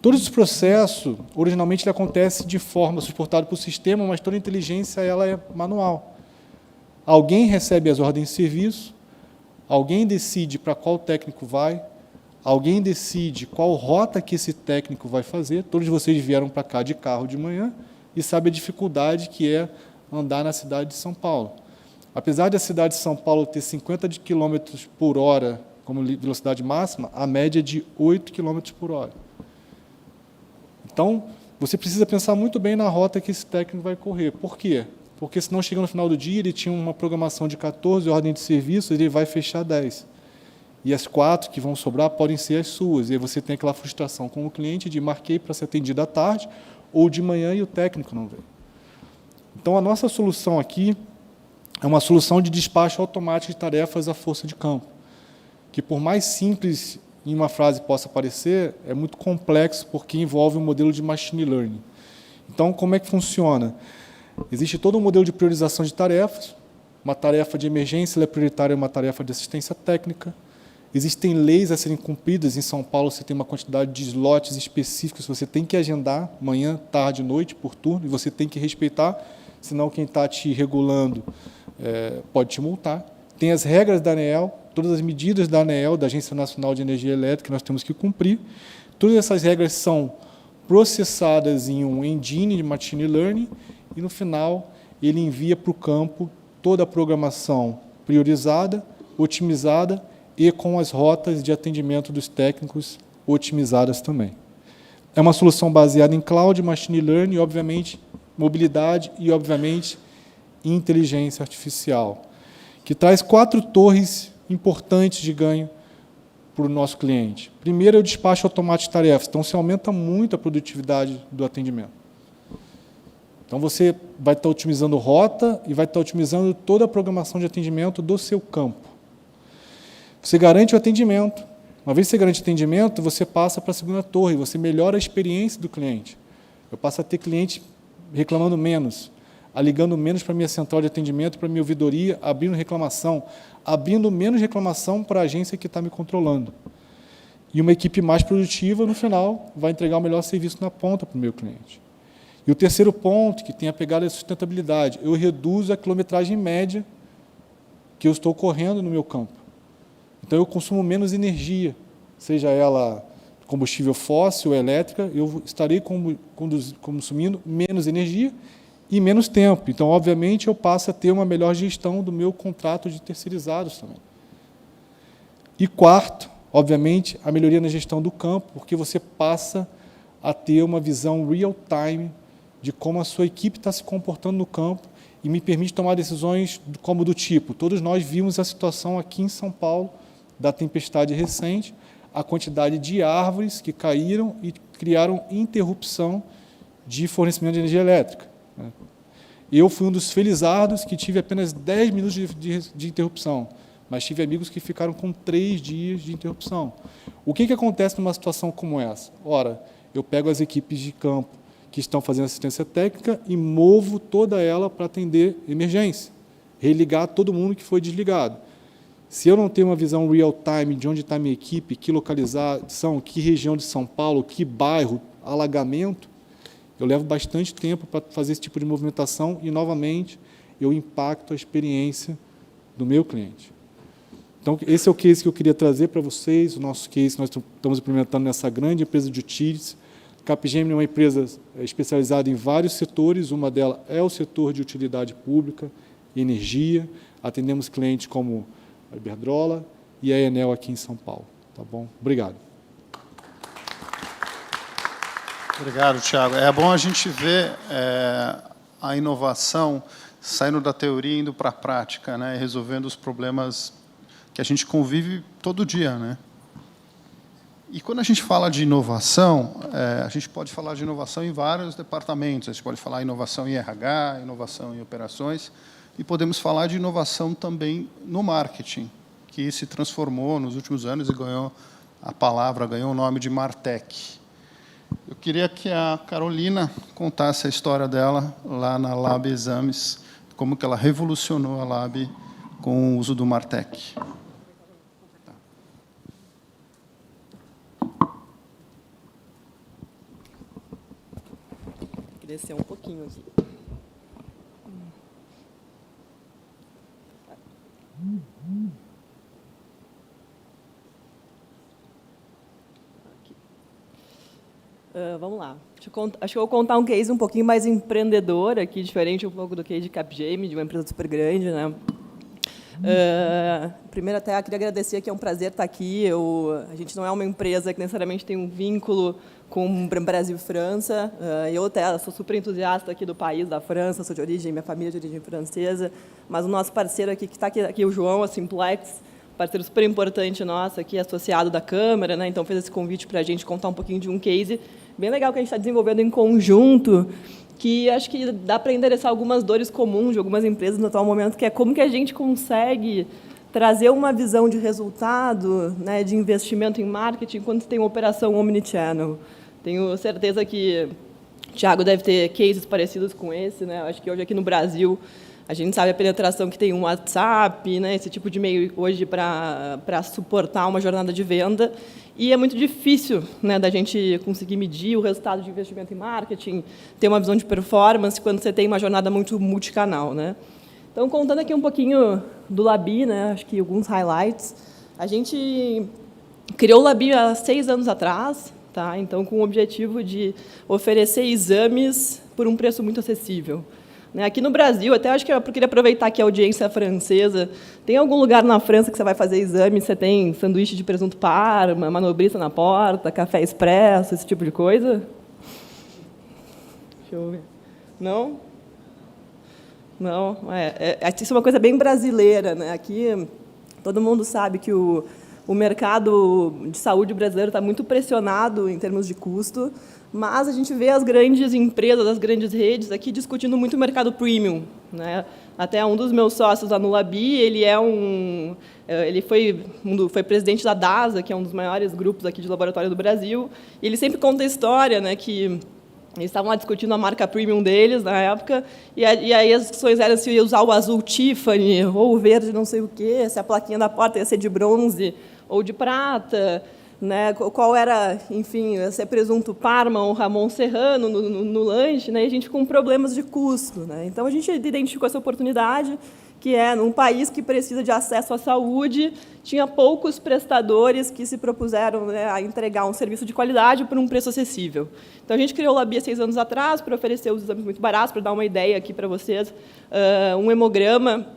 S7: Todo esse processo, originalmente, ele acontece de forma suportada por sistema, mas toda a inteligência ela é manual. Alguém recebe as ordens de serviço, alguém decide para qual técnico vai, alguém decide qual rota que esse técnico vai fazer. Todos vocês vieram para cá de carro de manhã e sabem a dificuldade que é andar na cidade de São Paulo. Apesar da cidade de São Paulo ter 50 km por hora como velocidade máxima, a média é de 8 km por hora. Então, você precisa pensar muito bem na rota que esse técnico vai correr. Por quê? Porque, senão, chega no final do dia, ele tinha uma programação de 14 ordens de serviço, ele vai fechar 10. E as 4 que vão sobrar podem ser as suas. E aí você tem aquela frustração com o cliente de marquei para ser atendido à tarde ou de manhã e o técnico não veio. Então, a nossa solução aqui é uma solução de despacho automático de tarefas à força de campo, que, por mais simples em uma frase possa parecer, é muito complexo porque envolve um modelo de machine learning. Então, como é que funciona? Existe todo um modelo de priorização de tarefas. Uma tarefa de emergência é prioritária a uma tarefa de assistência técnica. Existem leis a serem cumpridas. Em São Paulo, você tem uma quantidade de slots específicos, você tem que agendar manhã, tarde, noite, por turno, e você tem que respeitar, senão quem está te regulando pode te multar. Tem as regras da ANEEL, todas as medidas da ANEEL, da Agência Nacional de Energia Elétrica, que nós temos que cumprir. Todas essas regras são processadas em um engine de machine learning e, no final, ele envia para o campo toda a programação priorizada, otimizada e com as rotas de atendimento dos técnicos otimizadas também. É uma solução baseada em cloud, machine learning, obviamente, mobilidade e, obviamente, inteligência artificial, que traz 4 torres importantes de ganho para o nosso cliente. Primeiro é o despacho automático de tarefas, então você aumenta muito a produtividade do atendimento. Então você vai estar otimizando rota e vai estar otimizando toda a programação de atendimento do seu campo. Você garante o atendimento. Uma vez que você garante o atendimento, você passa para a segunda torre, você melhora a experiência do cliente. Eu passo a ter cliente reclamando menos, ligando menos para a minha central de atendimento, para a minha ouvidoria, abrindo reclamação, abrindo menos reclamação para a agência que está me controlando. E uma equipe mais produtiva, no final, vai entregar o melhor serviço na ponta para o meu cliente. E o terceiro ponto, que tem a pegada da sustentabilidade, eu reduzo a quilometragem média que eu estou correndo no meu campo. Então, eu consumo menos energia, seja ela combustível fóssil ou elétrica, eu estarei consumindo menos energia e menos tempo. Então, obviamente, eu passo a ter uma melhor gestão do meu contrato de terceirizados também. E quarto, obviamente, a melhoria na gestão do campo, porque você passa a ter uma visão real-time de como a sua equipe está se comportando no campo e me permite tomar decisões como do tipo, todos nós vimos a situação aqui em São Paulo, da tempestade recente, a quantidade de árvores que caíram e criaram interrupção de fornecimento de energia elétrica. Eu fui um dos felizardos que tive apenas 10 minutos de interrupção, mas tive amigos que ficaram com 3 dias de interrupção. O que acontece numa situação como essa? Ora, eu pego as equipes de campo que estão fazendo assistência técnica e movo toda ela para atender emergência, religar todo mundo que foi desligado. Se eu não tenho uma visão real-time de onde está a minha equipe, que localização, que região de São Paulo, que bairro, alagamento, eu levo bastante tempo para fazer esse tipo de movimentação e, novamente, eu impacto a experiência do meu cliente. Então, esse é o case que eu queria trazer para vocês, o nosso case que nós estamos implementando nessa grande empresa de utilities. Capgemini é uma empresa especializada em vários setores, uma delas é o setor de utilidade pública, energia, atendemos clientes como a Iberdrola e a Enel aqui em São Paulo. Tá bom? Obrigado.
S6: Obrigado, Thiago. É bom a gente ver a inovação saindo da teoria e indo para a prática, né, e resolvendo os problemas que a gente convive todo dia, né? E quando a gente fala de inovação, a gente pode falar de inovação em vários departamentos. A gente pode falar inovação em RH, inovação em operações, e podemos falar de inovação também no marketing, que se transformou nos últimos anos e ganhou o nome de Martech. Eu queria que a Carolina contasse a história dela lá na Lab Exames, como que ela revolucionou a Lab com o uso do Martech.
S8: Vou descer um pouquinho aqui. Vamos lá. Acho que eu vou contar um case um pouquinho mais empreendedor aqui, diferente um pouco do case de Capgemini, de uma empresa super grande, né? Primeiro, até queria agradecer, que é um prazer estar aqui. A gente não é uma empresa que necessariamente tem um vínculo com Brasil e França. Eu até sou super entusiasta aqui do país, da França, sou de origem, minha família é de origem francesa, mas o nosso parceiro aqui, que está aqui, o João, a Simplex, parceiro super importante nosso aqui, associado da Câmara, né? Então fez esse convite para a gente contar um pouquinho de um case bem legal que a gente está desenvolvendo em conjunto, que acho que dá para endereçar algumas dores comuns de algumas empresas no atual momento, que é como que a gente consegue trazer uma visão de resultado, né, de investimento em marketing, quando tem uma operação omnichannel. Tenho certeza que o Thiago deve ter cases parecidos com esse, né? Acho que hoje aqui no Brasil a gente sabe a penetração que tem um WhatsApp, né, esse tipo de meio hoje para suportar uma jornada de venda, e é muito difícil, né, da gente conseguir medir o resultado de investimento em marketing, ter uma visão de performance quando você tem uma jornada muito multicanal, né? Então, contando aqui um pouquinho do Labi, né, acho que alguns highlights. A gente criou o Labi há 6 anos atrás, tá? Então, com o objetivo de oferecer exames por um preço muito acessível. Aqui no Brasil, até acho que eu queria aproveitar que a audiência francesa, tem algum lugar na França que você vai fazer exame, você tem sanduíche de presunto parma, manobrista na porta, café expresso, esse tipo de coisa? Deixa eu ver. Não? Não? Isso é uma coisa bem brasileira, né? Aqui, todo mundo sabe que o mercado de saúde brasileiro está muito pressionado em termos de custo, mas a gente vê as grandes empresas, as grandes redes aqui discutindo muito o mercado premium, né? Até um dos meus sócios lá no Labi, ele foi presidente da DASA, que é um dos maiores grupos aqui de laboratório do Brasil, e ele sempre conta a história, né, que eles estavam lá discutindo a marca premium deles na época, e aí as discussões eram se ia usar o azul Tiffany ou o verde não sei o quê, se a plaquinha da porta ia ser de bronze ou de prata, né? Qual era, enfim, se é presunto Parma ou Ramon Serrano no lanche, né? E a gente com problemas de custo, né? Então a gente identificou essa oportunidade, que é num país que precisa de acesso à saúde, tinha poucos prestadores que se propuseram, né, a entregar um serviço de qualidade por um preço acessível. Então a gente criou o Labi há 6 anos atrás para oferecer os exames muito baratos, para dar uma ideia aqui para vocês. Um hemograma,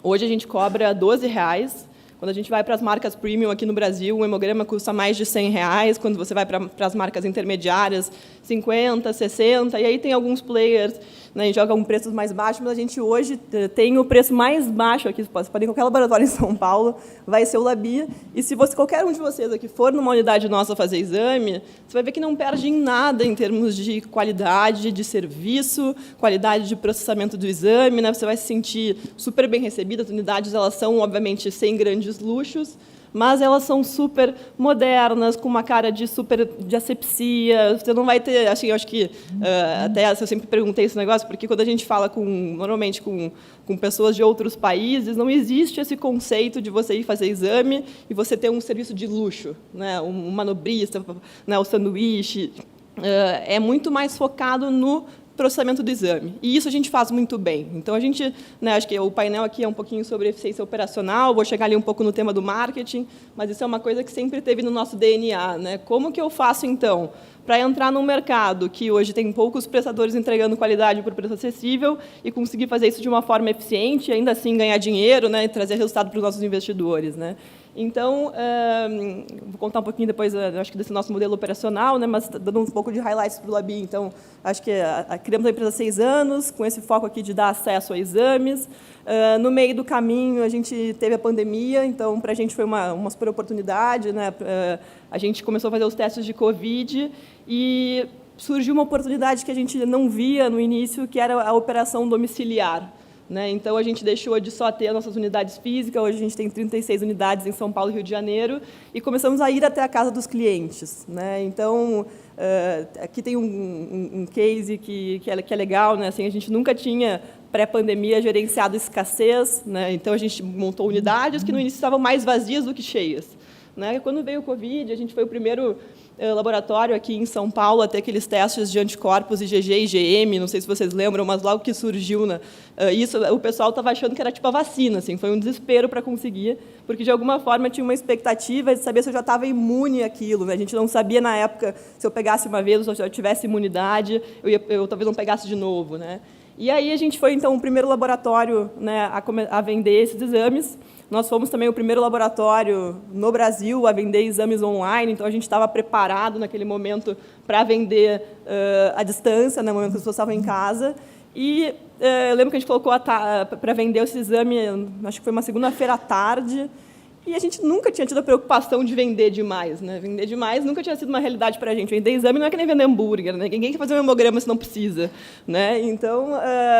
S8: hoje a gente cobra R$12. Quando a gente vai para as marcas premium aqui no Brasil, um hemograma custa mais de R$100. Quando você vai para as marcas intermediárias, 50, 60. E aí tem alguns players, né, jogam preços mais baixos, mas a gente hoje tem o preço mais baixo aqui, você pode ir em qualquer laboratório em São Paulo, vai ser o Labi. E se qualquer um de vocês aqui for numa unidade nossa fazer exame, você vai ver que não perde em nada em termos de qualidade de serviço, qualidade de processamento do exame, né? Você vai se sentir super bem recebido. As unidades, elas são, obviamente, sem grandes luxos, mas elas são super modernas, com uma cara de asepsia. Você não vai ter, assim, eu acho que até eu sempre perguntei esse negócio, porque quando a gente fala normalmente com pessoas de outros países, não existe esse conceito de você ir fazer exame e você ter um serviço de luxo, né? Um manobrista, né? O sanduíche. É muito mais focado no processamento do exame. E isso a gente faz muito bem. Então, a gente, né, acho que o painel aqui é um pouquinho sobre eficiência operacional, vou chegar ali um pouco no tema do marketing, mas isso é uma coisa que sempre teve no nosso DNA, né? Como que eu faço, então, para entrar num mercado que hoje tem poucos prestadores entregando qualidade por preço acessível e conseguir fazer isso de uma forma eficiente e ainda assim ganhar dinheiro, né, e trazer resultado para os nossos investidores, né? Então, vou contar um pouquinho depois, acho que desse nosso modelo operacional, né, mas dando um pouco de highlights para o Labi. Então, acho que criamos a empresa há 6 anos, com esse foco aqui de dar acesso a exames. No meio do caminho, a gente teve a pandemia, então, para a gente foi uma super oportunidade, né? A gente começou a fazer os testes de Covid e surgiu uma oportunidade que a gente não via no início, que era a operação domiciliar. Né? Então, a gente deixou de só ter as nossas unidades físicas, hoje a gente tem 36 unidades em São Paulo e Rio de Janeiro, e começamos a ir até a casa dos clientes. Né? Então, aqui tem um case que é legal, né? Assim, a gente nunca tinha, pré-pandemia, gerenciado escassez, né? Então, a gente montou unidades que no início estavam mais vazias do que cheias. Né? Quando veio o Covid, a gente foi o primeiro laboratório aqui em São Paulo a ter aqueles testes de anticorpos IgG e IgM, não sei se vocês lembram, mas logo que surgiu, né, isso, o pessoal estava achando que era tipo a vacina, assim, foi um desespero para conseguir, porque de alguma forma tinha uma expectativa de saber se eu já estava imune àquilo. Né? A gente não sabia na época se eu pegasse uma vez ou se eu tivesse imunidade, eu talvez não pegasse de novo. Né? E aí a gente foi, então, o primeiro laboratório, né, a vender esses exames. Nós fomos também o primeiro laboratório no Brasil a vender exames online, então a gente estava preparado naquele momento para vender à distância, no momento que as pessoas estavam em casa. E eu lembro que a gente colocou para vender esse exame, acho que foi uma segunda-feira à tarde, e a gente nunca tinha tido a preocupação de vender demais. Né? Vender demais nunca tinha sido uma realidade para a gente. Vender exame não é que nem vender hambúrguer, né? Ninguém quer fazer um hemograma se não precisa. Né? Então,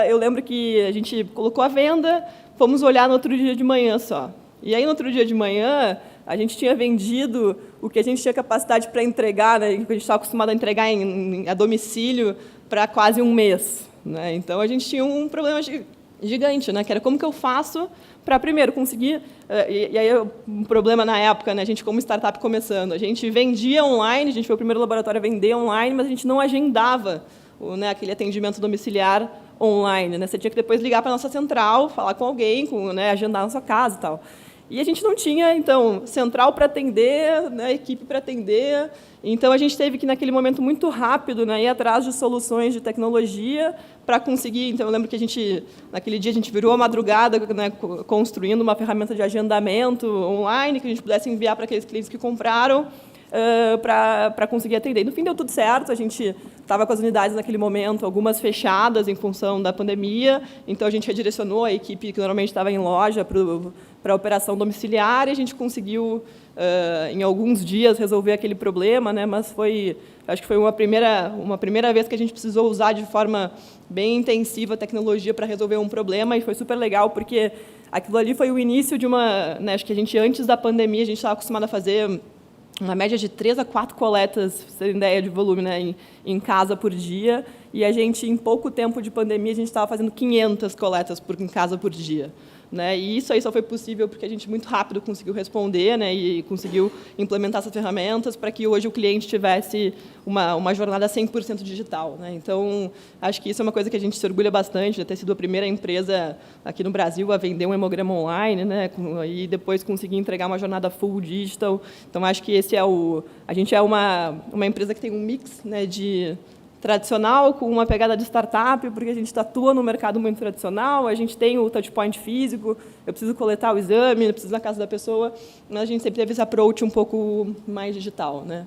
S8: eu lembro que a gente colocou a venda, fomos olhar no outro dia de manhã só. E aí, no outro dia de manhã, a gente tinha vendido o que a gente tinha capacidade para entregar, né? Que a gente estava acostumado a entregar a domicílio para quase um mês. Né? Então, a gente tinha um problema gigante, né? Que era como que eu faço para, primeiro, conseguir... E aí, um problema na época, né? A gente, como startup começando, a gente vendia online, a gente foi o primeiro laboratório a vender online, mas a gente não agendava aquele atendimento domiciliar online. Né? Você tinha que depois ligar para a nossa central, falar com alguém, né? Agendar na sua casa e tal. E a gente não tinha, então, central para atender, né? Equipe para atender. Então, a gente teve que, naquele momento muito rápido, né? Ir atrás de soluções de tecnologia para conseguir... Então, eu lembro que naquele dia, a gente virou a madrugada, né? Construindo uma ferramenta de agendamento online que a gente pudesse enviar para aqueles clientes que compraram, para conseguir atender. No fim, deu tudo certo. A gente estava com as unidades naquele momento, algumas fechadas em função da pandemia, então a gente redirecionou a equipe que normalmente estava em loja para a operação domiciliar, e a gente conseguiu, em alguns dias, resolver aquele problema, né? Mas acho que foi uma primeira vez que a gente precisou usar de forma bem intensiva a tecnologia para resolver um problema, e foi super legal, porque aquilo ali foi o início de né, acho que a gente, antes da pandemia, a gente estava acostumado a fazer uma média de 3 a 4 coletas, para vocês terem ideia de volume, né, em casa por dia, e a gente, em pouco tempo de pandemia, a gente estava fazendo 500 coletas em casa por dia. Né? E isso aí só foi possível porque a gente muito rápido conseguiu responder, né, e conseguiu implementar essas ferramentas para que hoje o cliente tivesse uma jornada 100% digital. Né? Então, acho que isso é uma coisa que a gente se orgulha bastante, de ter sido a primeira empresa aqui no Brasil a vender um hemograma online, né, e depois conseguir entregar uma jornada full digital. Então, acho que esse a gente é uma empresa que tem um mix, né, de tradicional com uma pegada de startup, porque a gente atua no mercado muito tradicional, a gente tem o touchpoint físico, eu preciso coletar o exame, eu preciso ir na casa da pessoa, mas a gente sempre teve esse approach um pouco mais digital. Né?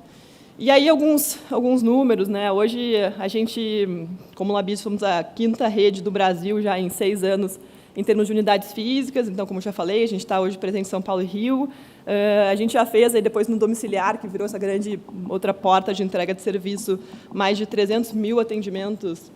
S8: E aí, alguns números. Né? Hoje, a gente, como Labi, somos a 5ª rede do Brasil, já em 6 anos, em termos de unidades físicas. Então, como já falei, a gente está hoje presente em São Paulo e Rio. A gente já fez, aí, depois, no domiciliar, que virou essa grande outra porta de entrega de serviço, mais de 300 mil atendimentos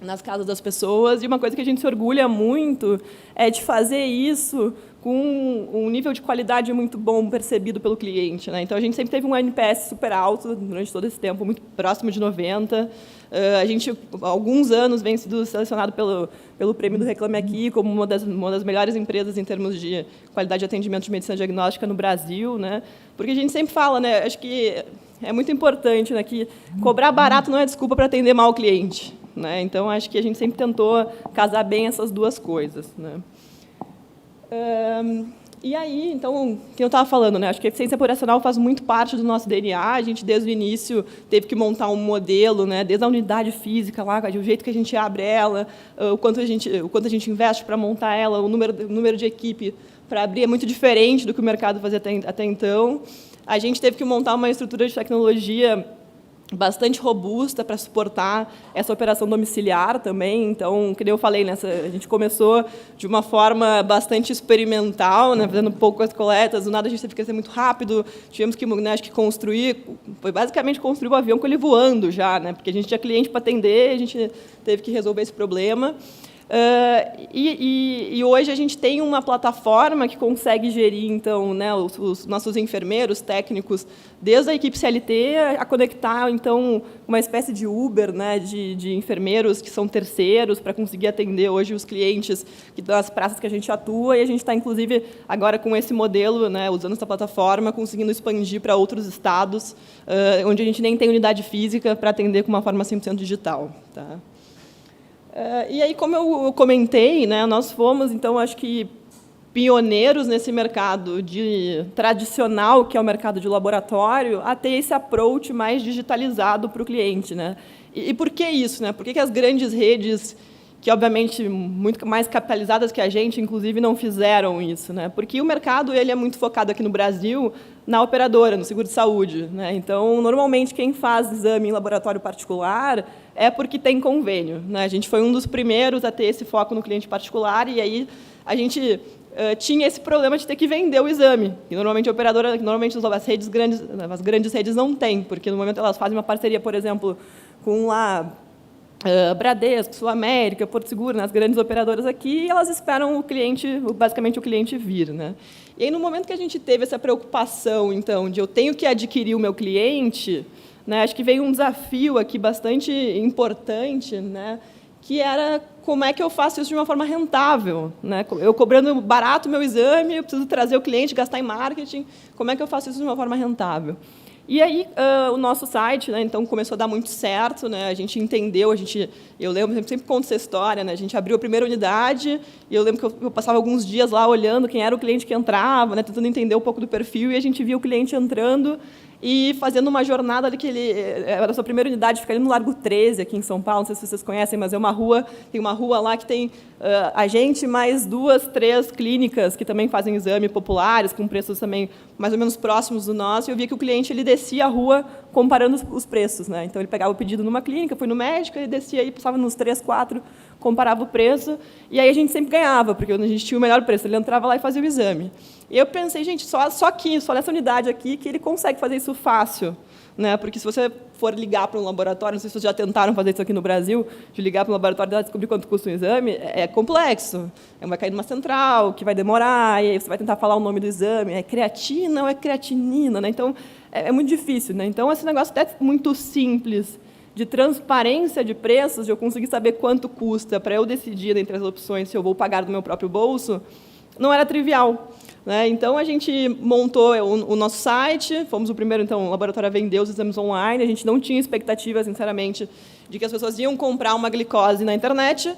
S8: nas casas das pessoas. E uma coisa que a gente se orgulha muito é de fazer isso com um nível de qualidade muito bom percebido pelo cliente. Né? Então, a gente sempre teve um NPS super alto durante todo esse tempo, muito próximo de 90. A gente, há alguns anos, vem sido selecionado pelo prêmio do Reclame Aqui como uma das melhores empresas em termos de qualidade de atendimento de medicina diagnóstica no Brasil. Né? Porque a gente sempre fala, né, acho que é muito importante, né, que cobrar barato não é desculpa para atender mal o cliente. Né? Então, acho que a gente sempre tentou casar bem essas duas coisas. Né? E aí, então, que eu estava falando, né? Acho que a eficiência operacional faz muito parte do nosso DNA. A gente, desde o início, teve que montar um modelo, né? Desde a unidade física, lá, o jeito que a gente abre ela, o quanto a gente investe para montar ela, o número de equipe para abrir é muito diferente do que o mercado fazia até então. A gente teve que montar uma estrutura de tecnologia bastante robusta para suportar essa operação domiciliar também. Então, como eu falei, a gente começou de uma forma bastante experimental, né, fazendo poucas coletas, do nada a gente teve que crescer muito rápido, tivemos que, né, acho que construir, foi basicamente construir o avião com ele voando já, né, porque a gente tinha cliente para atender, a gente teve que resolver esse problema. E hoje a gente tem uma plataforma que consegue gerir, então, né, os nossos enfermeiros técnicos, desde a equipe CLT, a conectar, então, uma espécie de Uber, né, de enfermeiros que são terceiros para conseguir atender hoje os clientes das praças que a gente atua, e a gente está, inclusive, agora com esse modelo, né, usando essa plataforma, conseguindo expandir para outros estados, onde a gente nem tem unidade física para atender com uma forma 100% digital. Tá? E aí, como eu comentei, né, nós fomos, então, acho que pioneiros nesse mercado tradicional, que é o mercado de laboratório, a ter esse approach mais digitalizado para o cliente. Né? E por que isso? Né? Por que as grandes redes, que, obviamente, muito mais capitalizadas que a gente, inclusive, não fizeram isso? Né? Porque o mercado ele é muito focado aqui no Brasil na operadora, no seguro de saúde. Né? Então, normalmente, quem faz exame em laboratório particular é porque tem convênio. Né? A gente foi um dos primeiros a ter esse foco no cliente particular, e aí a gente tinha esse problema de ter que vender o exame. E normalmente a operadora, as grandes redes não têm, porque no momento elas fazem uma parceria, por exemplo, com Bradesco, Sul América, Porto Seguro, nas grandes operadoras aqui, e elas esperam o cliente, basicamente o cliente vir. Né? E aí, no momento que a gente teve essa preocupação, então, de eu tenho que adquirir o meu cliente, né, acho que veio um desafio aqui bastante importante, né, que era como é que eu faço isso de uma forma rentável. Né? Eu cobrando barato o meu exame, eu preciso trazer o cliente, gastar em marketing, como é que eu faço isso de uma forma rentável? E aí, o nosso site, né, então, começou a dar muito certo, né, a gente entendeu, eu lembro, sempre conto essa história, né, a gente abriu a primeira unidade, e eu lembro que eu passava alguns dias lá olhando quem era o cliente que entrava, né, tentando entender um pouco do perfil, e a gente via o cliente entrando e fazendo uma jornada ali que a sua primeira unidade fica ali no Largo 13, aqui em São Paulo, não sei se vocês conhecem, mas tem uma rua lá que tem a gente mais 2, 3 clínicas que também fazem exame populares, com preços também mais ou menos próximos do nosso, e eu via que o cliente ele descia a rua comparando os preços. Né? Então, ele pegava o pedido numa clínica, foi no médico, ele descia e passava nos 3, 4, comparava o preço, e aí a gente sempre ganhava, porque a gente tinha o melhor preço, ele entrava lá e fazia o exame. E eu pensei, gente, só nessa unidade aqui, que ele consegue fazer isso fácil. Né? Porque se você for ligar para um laboratório, não sei se vocês já tentaram fazer isso aqui no Brasil, de ligar para um laboratório e descobrir quanto custa um exame, é complexo. Vai cair numa central, que vai demorar, e aí você vai tentar falar o nome do exame, é creatina ou é creatinina? Né? Então, é muito difícil. Né? Então, esse negócio até muito simples, de transparência de preços, de eu conseguir saber quanto custa para eu decidir entre as opções se eu vou pagar do meu próprio bolso, não era trivial. Né? Então, a gente montou o nosso site, fomos o primeiro então, laboratório a vender os exames online, a gente não tinha expectativa, sinceramente, de que as pessoas iam comprar uma glicose na internet,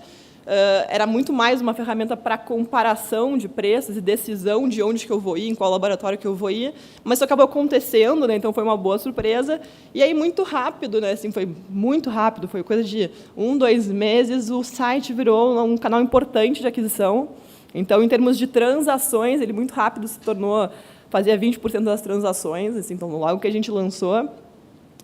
S8: era muito mais uma ferramenta para comparação de preços e decisão de onde que eu vou ir, em qual laboratório que eu vou ir, mas isso acabou acontecendo, né? Então foi uma boa surpresa, e aí muito rápido, né? Assim, foi muito rápido, foi coisa de 1, 2 meses, o site virou um canal importante de aquisição. Então, em termos de transações, ele muito rápido se tornou, fazia 20% das transações, assim, então, logo que a gente lançou.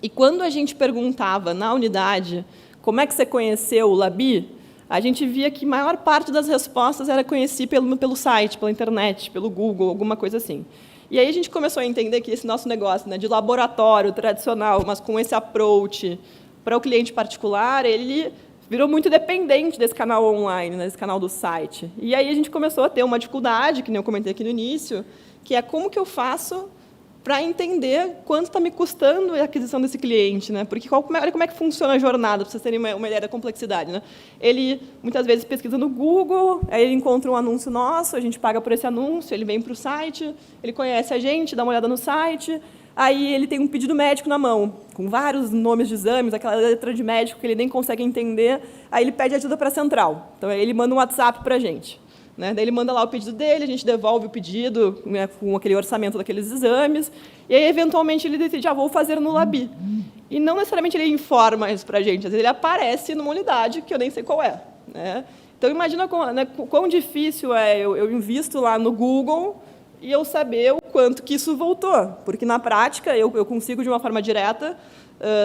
S8: E quando a gente perguntava na unidade como é que você conheceu o Labi, a gente via que a maior parte das respostas era conhecer pelo site, pela internet, pelo Google, alguma coisa assim. E aí a gente começou a entender que esse nosso negócio, né, de laboratório tradicional, mas com esse approach para o cliente particular, ele virou muito dependente desse canal online, né, desse canal do site. E aí a gente começou a ter uma dificuldade, que nem eu comentei aqui no início, que é como que eu faço para entender quanto está me custando a aquisição desse cliente. Né? Porque olha como é que funciona a jornada, para vocês terem uma ideia da complexidade. Né? Ele, muitas vezes, pesquisa no Google, aí ele encontra um anúncio nosso, a gente paga por esse anúncio, ele vem para o site, ele conhece a gente, dá uma olhada no site, aí ele tem um pedido médico na mão, com vários nomes de exames, aquela letra de médico que ele nem consegue entender, aí ele pede ajuda para a central. Então, ele manda um WhatsApp para a gente. né? Daí ele manda lá o pedido dele, a gente devolve o pedido, né, com aquele orçamento daqueles exames, e aí, eventualmente, ele decide, vou fazer no Labi. E não necessariamente ele informa isso para a gente, às vezes ele aparece numa unidade que eu nem sei qual é, né? Então, imagina quão difícil é eu invisto lá no Google e eu saber o quanto que isso voltou, porque, na prática, eu consigo, de uma forma direta,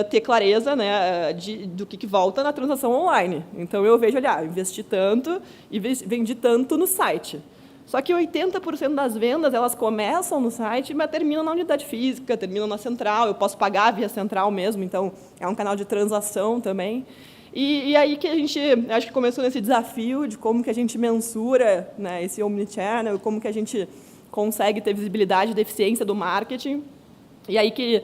S8: ter clareza, né, do que volta na transação online. Então, eu vejo, investi tanto e vendi tanto no site. Só que 80% das vendas, elas começam no site, mas terminam na unidade física, terminam na central, eu posso pagar via central mesmo, então é um canal de transação também. E aí que a gente, acho que começou nesse desafio de como que a gente mensura, né, esse omnichannel, como que a gente consegue ter visibilidade da eficiência do marketing. E aí que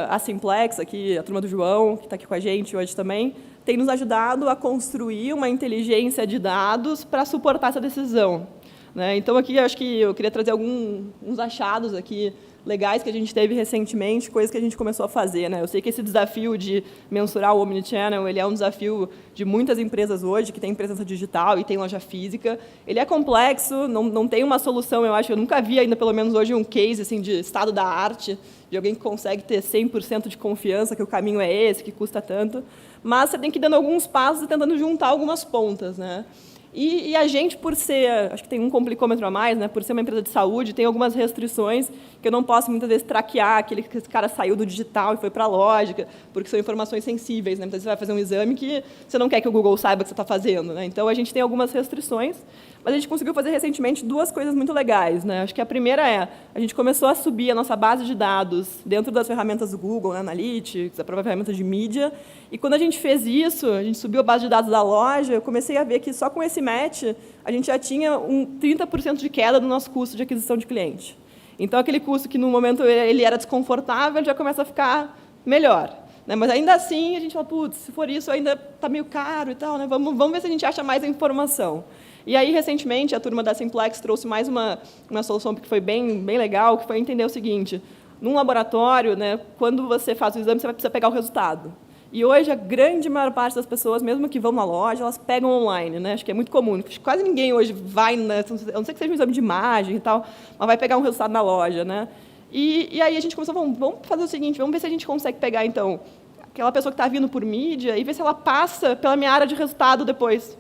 S8: a Simplex, aqui, a turma do João, que está aqui com a gente hoje também, tem nos ajudado a construir uma inteligência de dados para suportar essa decisão, né? Então, aqui, acho que eu queria trazer uns achados aqui legais que a gente teve recentemente, coisas que a gente começou a fazer, né? Eu sei que esse desafio de mensurar o omnichannel, ele é um desafio de muitas empresas hoje, que têm presença digital e têm loja física. Ele é complexo, não tem uma solução, eu acho, eu nunca vi ainda, pelo menos hoje, um case assim, de estado da arte, de alguém que consegue ter 100% de confiança que o caminho é esse, que custa tanto. Mas você tem que ir dando alguns passos e tentando juntar algumas pontas, né? E a gente, por ser, acho que tem um complicômetro a mais, né, por ser uma empresa de saúde, tem algumas restrições que eu não posso, muitas vezes, traquear que esse cara saiu do digital e foi para a lógica, porque são informações sensíveis, né? Muitas vezes você vai fazer um exame que você não quer que o Google saiba o que você está fazendo, né? Então, a gente tem algumas restrições, mas a gente conseguiu fazer recentemente duas coisas muito legais, né? Acho que a primeira a gente começou a subir a nossa base de dados dentro das ferramentas do Google, né, Analytics, a própria ferramenta de mídia, e quando a gente fez isso, a gente subiu a base de dados da loja, eu comecei a ver que só com esse match a gente já tinha 30% de queda no nosso custo de aquisição de cliente. Então, aquele custo que, no momento, ele era desconfortável, já começa a ficar melhor, né? Mas, ainda assim, a gente fala, putz, se for isso, ainda está meio caro e tal, né? Vamos ver se a gente acha mais informação. E aí, recentemente, a turma da Simplex trouxe mais uma solução que foi bem legal, que foi entender o seguinte: num laboratório, né, quando você faz o exame, você vai precisar pegar o resultado. E hoje, a grande maior parte das pessoas, mesmo que vão na loja, elas pegam online, né? Acho que é muito comum. Quase ninguém hoje vai, né, a não ser que seja um exame de imagem e tal, mas vai pegar um resultado na loja, né? E aí a gente começou, vamos fazer o seguinte, vamos ver se a gente consegue pegar, então, aquela pessoa que está vindo por mídia e ver se ela passa pela minha área de resultado depois,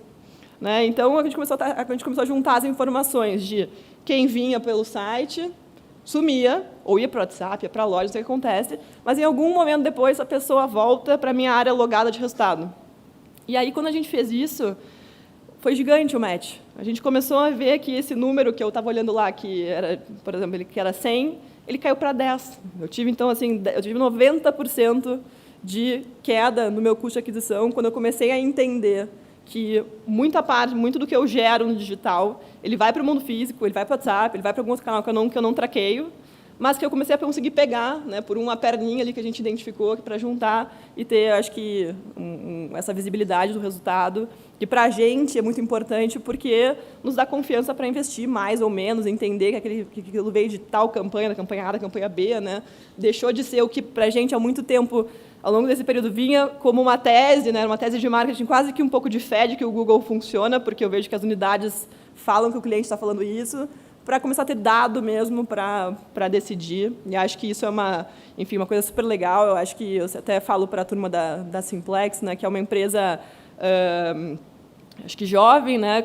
S8: né? Então, a gente começou a juntar as informações de quem vinha pelo site, sumia, ou ia para o WhatsApp, ia para a loja, não sei o que acontece, mas, em algum momento depois, a pessoa volta para a minha área logada de resultado. E aí, quando a gente fez isso, foi gigante o match. A gente começou a ver que esse número que eu estava olhando lá, que era, por exemplo, que era 100, ele caiu para 10. Eu tive, então, assim, 90% de queda no meu custo de aquisição quando eu comecei a entender que muito do que eu gero no digital, ele vai para o mundo físico, ele vai para o WhatsApp, ele vai para algum outro canal que eu não traqueio, mas que eu comecei a conseguir pegar, né, por uma perninha ali que a gente identificou para juntar e ter, acho que, essa visibilidade do resultado, que para a gente é muito importante porque nos dá confiança para investir mais ou menos, entender que aquilo veio de tal campanha, da campanha A, da campanha B, né, deixou de ser o que para a gente há muito tempo, ao longo desse período, vinha como uma tese, né, uma tese de marketing, quase que um pouco de fé de que o Google funciona, porque eu vejo que as unidades falam que o cliente está falando isso, para começar a ter dado mesmo para decidir. E acho que isso é uma coisa super legal. Eu acho que eu até falo para a turma da Simplex, né, que é uma empresa acho que jovem, né,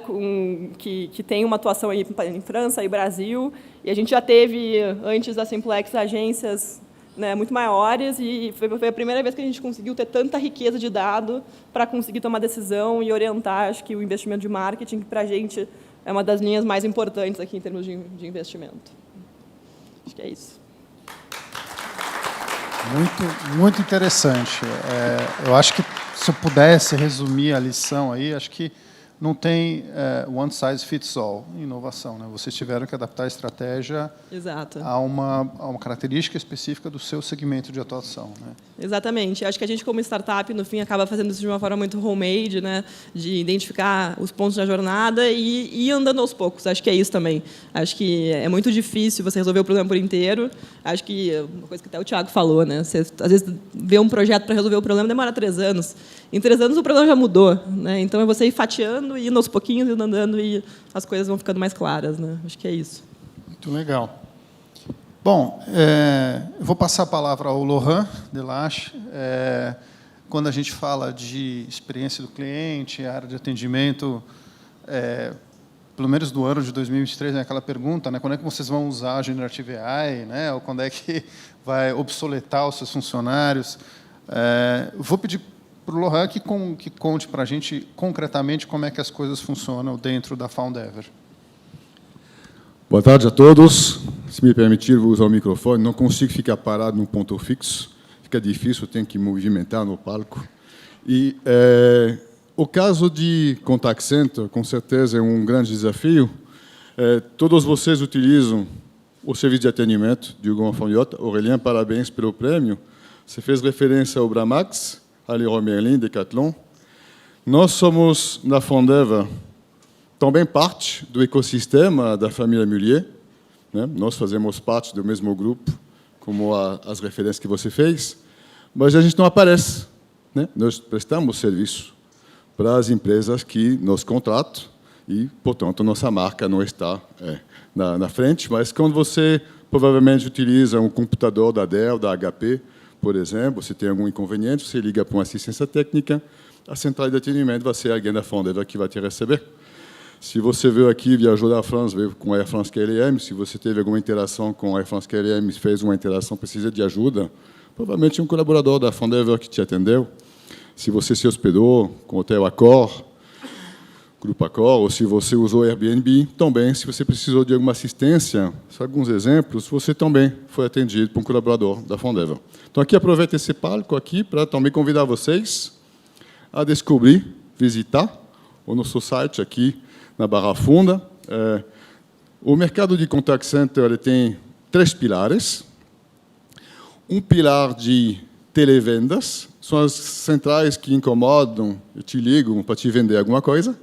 S8: que tem uma atuação aí em França e Brasil, e a gente já teve, antes da Simplex, agências, né, muito maiores, e foi a primeira vez que a gente conseguiu ter tanta riqueza de dado para conseguir tomar decisão e orientar, acho que, o investimento de marketing, que, para a gente, é uma das linhas mais importantes aqui em termos de investimento. Acho que é isso.
S6: Muito interessante. Eu acho que, se eu pudesse resumir a lição aí, acho que não tem one size fits all em inovação, né? Vocês tiveram que adaptar a estratégia
S8: Exato.
S6: a uma característica específica do seu segmento de atuação, né?
S8: Exatamente. Acho que a gente, como startup, no fim, acaba fazendo isso de uma forma muito homemade, né, de identificar os pontos da jornada e ir andando aos poucos. Acho que é isso também. Acho que é muito difícil você resolver o problema por inteiro. Acho que uma coisa que até o Thiago falou, né, você, às vezes, vê um projeto para resolver o problema, demora 3 anos. Em 3 anos o problema já mudou, né? Então é você ir fatiando, indo aos pouquinhos, indo andando e as coisas vão ficando mais claras, né? Acho que é isso.
S6: Muito legal. Bom, eu vou passar a palavra ao Laurent Delache. Quando a gente fala de experiência do cliente, a área de atendimento, pelo menos do ano de 2023, aquela pergunta, né, quando é que vocês vão usar a Generative AI, né, ou quando é que vai obsoletar os seus funcionários? Vou pedir para o Laurent que conte para a gente concretamente como é que as coisas funcionam dentro da Foundever.
S9: Boa tarde a todos. Se me permitir, vou usar o microfone. Não consigo ficar parado num ponto fixo. Fica difícil, tenho que movimentar no palco. E o caso de contact center, com certeza, é um grande desafio. Todos vocês utilizam o serviço de atendimento de Hugo Alfanhotta. Aurélien, parabéns pelo prêmio. Você fez referência ao Bramax, à Leroy Merlin, Decathlon. Nós somos, na Foundever, também parte do ecossistema da família Mullier, né? Nós fazemos parte do mesmo grupo, como as referências que você fez, mas a gente não aparece, né? Nós prestamos serviço para as empresas que nos contratam e, portanto, nossa marca não está na frente, mas quando você provavelmente utiliza um computador da Dell, da HP, por exemplo, se tem algum inconveniente, você liga para uma assistência técnica, a central de atendimento vai ser alguém da Foundever que vai te receber. Se você veio aqui, viajou da França, veio com a Air France KLM, se você teve alguma interação com a Air France KLM, fez uma interação, precisa de ajuda, provavelmente um colaborador da Foundever que te atendeu. Se você se hospedou com o Hotel Accor, Grupo Accor, ou se você usou Airbnb, também, se você precisou de alguma assistência, só alguns exemplos, você também foi atendido por um colaborador da Foundever. Então, aqui, aproveito esse palco aqui para também convidar vocês a descobrir, visitar o nosso site aqui, na Barra Funda. O mercado de contact center ele tem 3 pilares. Um pilar de televendas, são as centrais que incomodam e te ligam para te vender alguma coisa.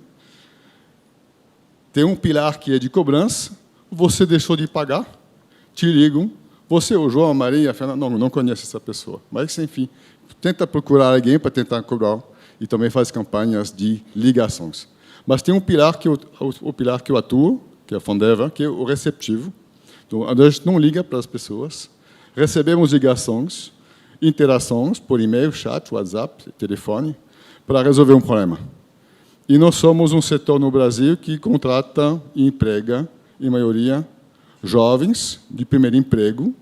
S9: Tem um pilar que é de cobrança, você deixou de pagar, te ligam, você, o João, a Maria, a Fernanda, não conhece essa pessoa, mas, enfim, tenta procurar alguém para tentar cobrar e também faz campanhas de ligações. Mas tem um pilar que o pilar que eu atuo, que é a Foundever, que é o receptivo. Então, a gente não liga para as pessoas, recebemos ligações, interações por e-mail, chat, WhatsApp, telefone, para resolver um problema. E nós somos um setor no Brasil que contrata e emprega, em maioria, jovens de primeiro emprego,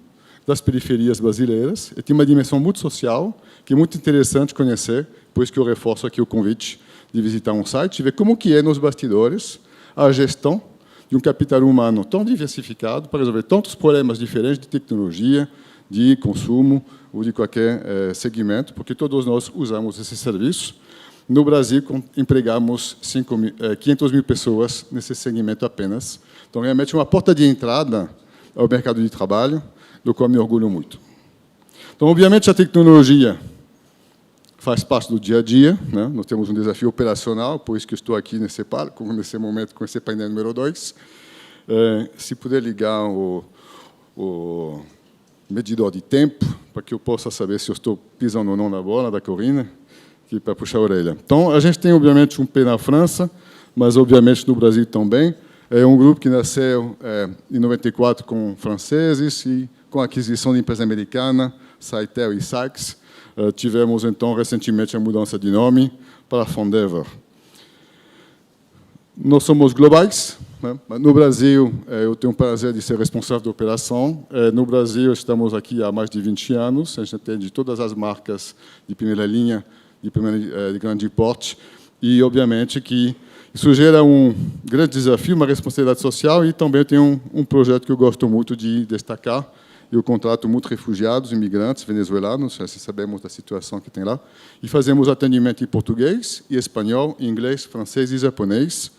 S9: das periferias brasileiras, e tem uma dimensão muito social, que é muito interessante conhecer, por isso que eu reforço aqui o convite de visitar um site e ver como que é nos bastidores a gestão de um capital humano tão diversificado para resolver tantos problemas diferentes de tecnologia, de consumo ou de qualquer segmento, porque todos nós usamos esse serviço. No Brasil, empregamos 500 mil pessoas nesse segmento apenas. Então, realmente, uma porta de entrada ao mercado de trabalho, do qual me orgulho muito. Então, obviamente, a tecnologia faz parte do dia a dia, né? Nós temos um desafio operacional, por isso que estou aqui nesse palco, nesse momento, com esse painel número 2. Se puder ligar o medidor de tempo, para que eu possa saber se eu estou pisando ou não na bola da Corina, aqui para puxar a orelha. Então, a gente tem, obviamente, um pé na França, mas, obviamente, no Brasil também. É um grupo que nasceu em 94 com franceses e com a aquisição de empresa americana, Saitel e Sykes. Tivemos, então, recentemente a mudança de nome para Foundever. Nós somos globais, né? No Brasil, eu tenho o prazer de ser responsável da operação. No Brasil, estamos aqui há mais de 20 anos, a gente atende todas as marcas de primeira linha, de grande porte, e, obviamente, que isso gera um grande desafio, uma responsabilidade social, e também tem um projeto que eu gosto muito de destacar. Eu contrato muitos refugiados, imigrantes venezuelanos, já sabemos da situação que tem lá, e fazemos atendimento em português, e espanhol, inglês, francês e japonês.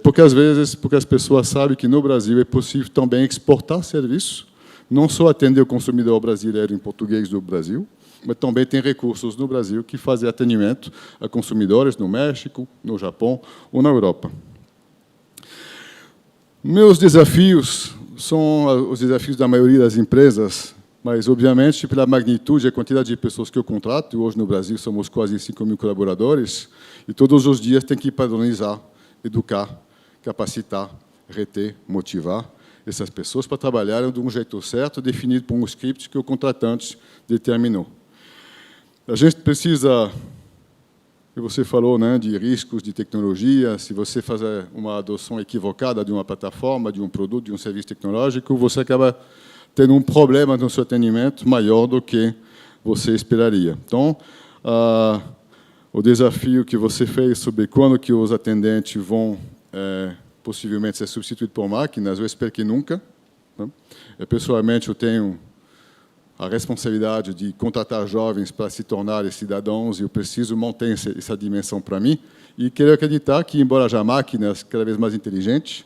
S9: Poucas pessoas sabem que no Brasil é possível também exportar serviços, não só atender o consumidor brasileiro em português do Brasil, mas também tem recursos no Brasil que fazem atendimento a consumidores no México, no Japão ou na Europa. Meus desafios são os desafios da maioria das empresas mas, obviamente, pela magnitude e a quantidade de pessoas que eu contrato, hoje no Brasil somos quase 5.000 colaboradores, e todos os dias tem que padronizar, educar, capacitar, reter, motivar essas pessoas para trabalharem de um jeito certo, definido por um script que o contratante determinou. A gente precisa, que você falou, né, de riscos de tecnologia. Se você fazer uma adoção equivocada de uma plataforma, de um produto, de um serviço tecnológico, você acaba tendo um problema no seu atendimento maior do que você esperaria. Então, o desafio que você fez sobre quando que os atendentes vão possivelmente ser substituídos por máquinas, eu espero que nunca. Né? Pessoalmente, eu tenho a responsabilidade de contratar jovens para se tornarem cidadãos, e eu preciso manter essa dimensão para mim, e quero acreditar que, embora haja máquinas cada vez mais inteligentes,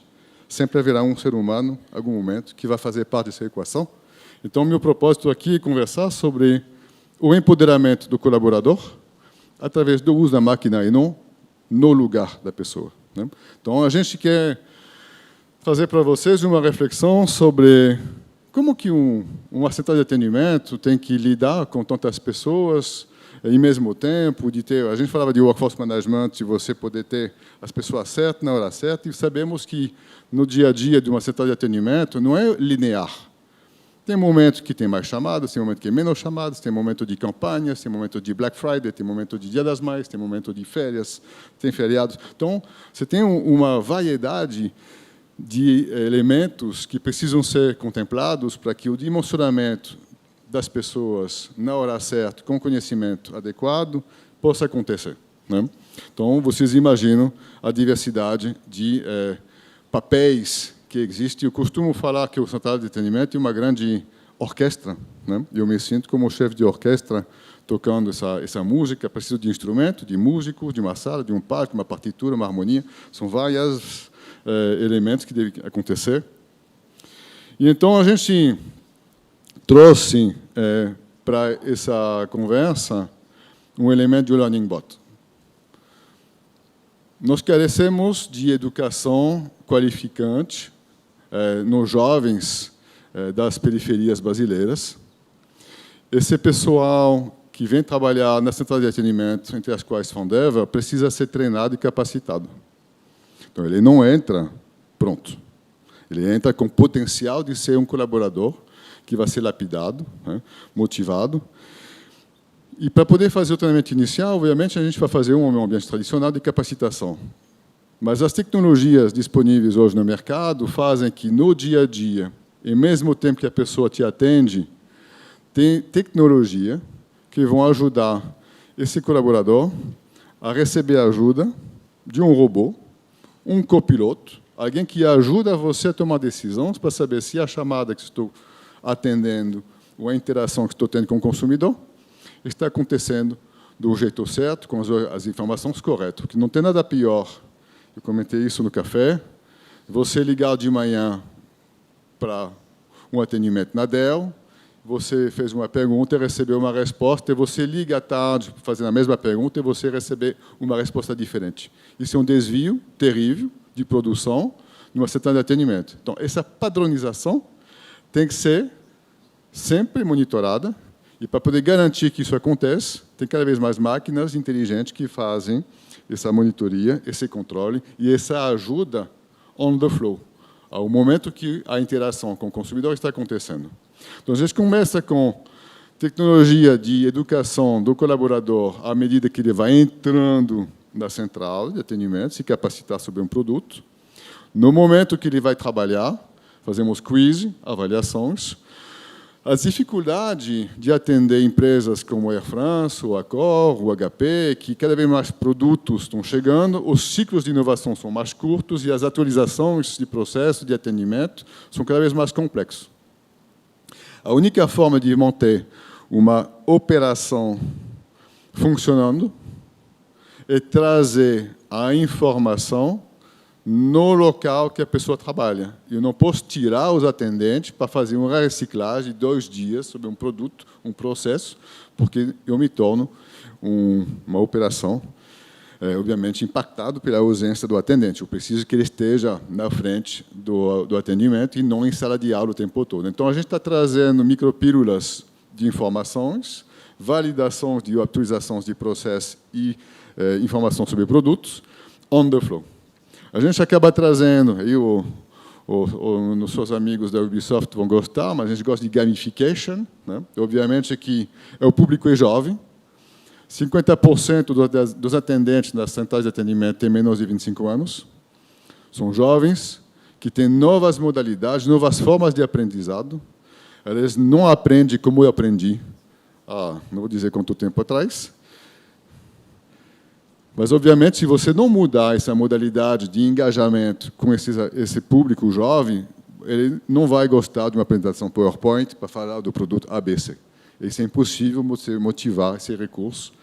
S9: sempre haverá um ser humano, em algum momento, que vai fazer parte dessa equação. Então, meu propósito aqui é conversar sobre o empoderamento do colaborador através do uso da máquina e não no lugar da pessoa. Né? Então, a gente quer trazer para vocês uma reflexão sobre como que uma central de atendimento tem que lidar com tantas pessoas e, ao mesmo tempo, a gente falava de workforce management, de você poder ter as pessoas certas na hora certa, e sabemos que no dia a dia de uma central de atendimento não é linear. Tem momentos que tem mais chamadas, tem momentos que tem menos chamadas, tem momento de campanhas, tem momento de Black Friday, tem momento de Dia das Mães, tem momento de férias, tem feriados. Então, você tem uma variedade de elementos que precisam ser contemplados para que o dimensionamento das pessoas na hora certa, com conhecimento adequado, possa acontecer. Né? Então, vocês imaginam a diversidade de papéis que existe. Eu costumo falar que o central de atendimento é uma grande orquestra. Né? Eu me sinto como chefe de orquestra tocando essa música. Preciso de instrumento, de músico, de uma sala, de um palco, uma partitura, uma harmonia. São vários elementos que devem acontecer. E então a gente trouxe para essa conversa um elemento de Learning Bot. Nós carecemos de educação qualificante nos jovens das periferias brasileiras. Esse pessoal que vem trabalhar na central de atendimento, entre as quais Fundeva, precisa ser treinado e capacitado. Então, ele não entra pronto. Ele entra com potencial de ser um colaborador que vai ser lapidado, né, motivado. E, para poder fazer o treinamento inicial, obviamente, a gente vai fazer um ambiente tradicional de capacitação. Mas as tecnologias disponíveis hoje no mercado fazem que, no dia a dia, e mesmo tempo que a pessoa te atende, tem tecnologia que vão ajudar esse colaborador a receber ajuda de um robô, um copiloto, alguém que ajuda você a tomar decisões para saber se a chamada que estou atendendo ou a interação que estou tendo com o consumidor está acontecendo do jeito certo, com as informações corretas. Porque não tem nada pior, eu comentei isso no café, você ligar de manhã para um atendimento na Dell, você fez uma pergunta e recebeu uma resposta, e você liga à tarde fazendo a mesma pergunta e você receber uma resposta diferente. Isso é um desvio terrível de produção numa central de atendimento. Então, essa padronização tem que ser sempre monitorada, e para poder garantir que isso acontece, tem cada vez mais máquinas inteligentes que fazem essa monitoria, esse controle e essa ajuda on the flow, ao momento que a interação com o consumidor está acontecendo. Então, a gente começa com tecnologia de educação do colaborador à medida que ele vai entrando na central de atendimento, se capacitar sobre um produto. No momento que ele vai trabalhar, fazemos quiz, avaliações. A dificuldade de atender empresas como a Air France, o Accor, o HP, que cada vez mais produtos estão chegando, os ciclos de inovação são mais curtos e as atualizações de processo de atendimento são cada vez mais complexos. A única forma de manter uma operação funcionando é trazer a informação no local que a pessoa trabalha. Eu não posso tirar os atendentes para fazer uma reciclagem de 2 dias sobre um produto, um processo, porque eu me torno uma operação obviamente, impactado pela ausência do atendente. Eu preciso que ele esteja na frente do atendimento e não em sala de aula o tempo todo. Então, a gente está trazendo micropílulas de informações, validação de atualizações de processo e informação sobre produtos, on the flow. A gente acaba trazendo, aí os seus amigos da Ubisoft vão gostar, mas a gente gosta de gamification, né? Obviamente que o público é jovem, 50% dos atendentes das centrais de atendimento têm menos de 25 anos. São jovens que têm novas modalidades, novas formas de aprendizado. Eles não aprendem como eu aprendi não vou dizer quanto tempo atrás. Mas, obviamente, se você não mudar essa modalidade de engajamento com esse público jovem, ele não vai gostar de uma apresentação PowerPoint para falar do produto ABC. Isso é impossível você motivar esse recurso.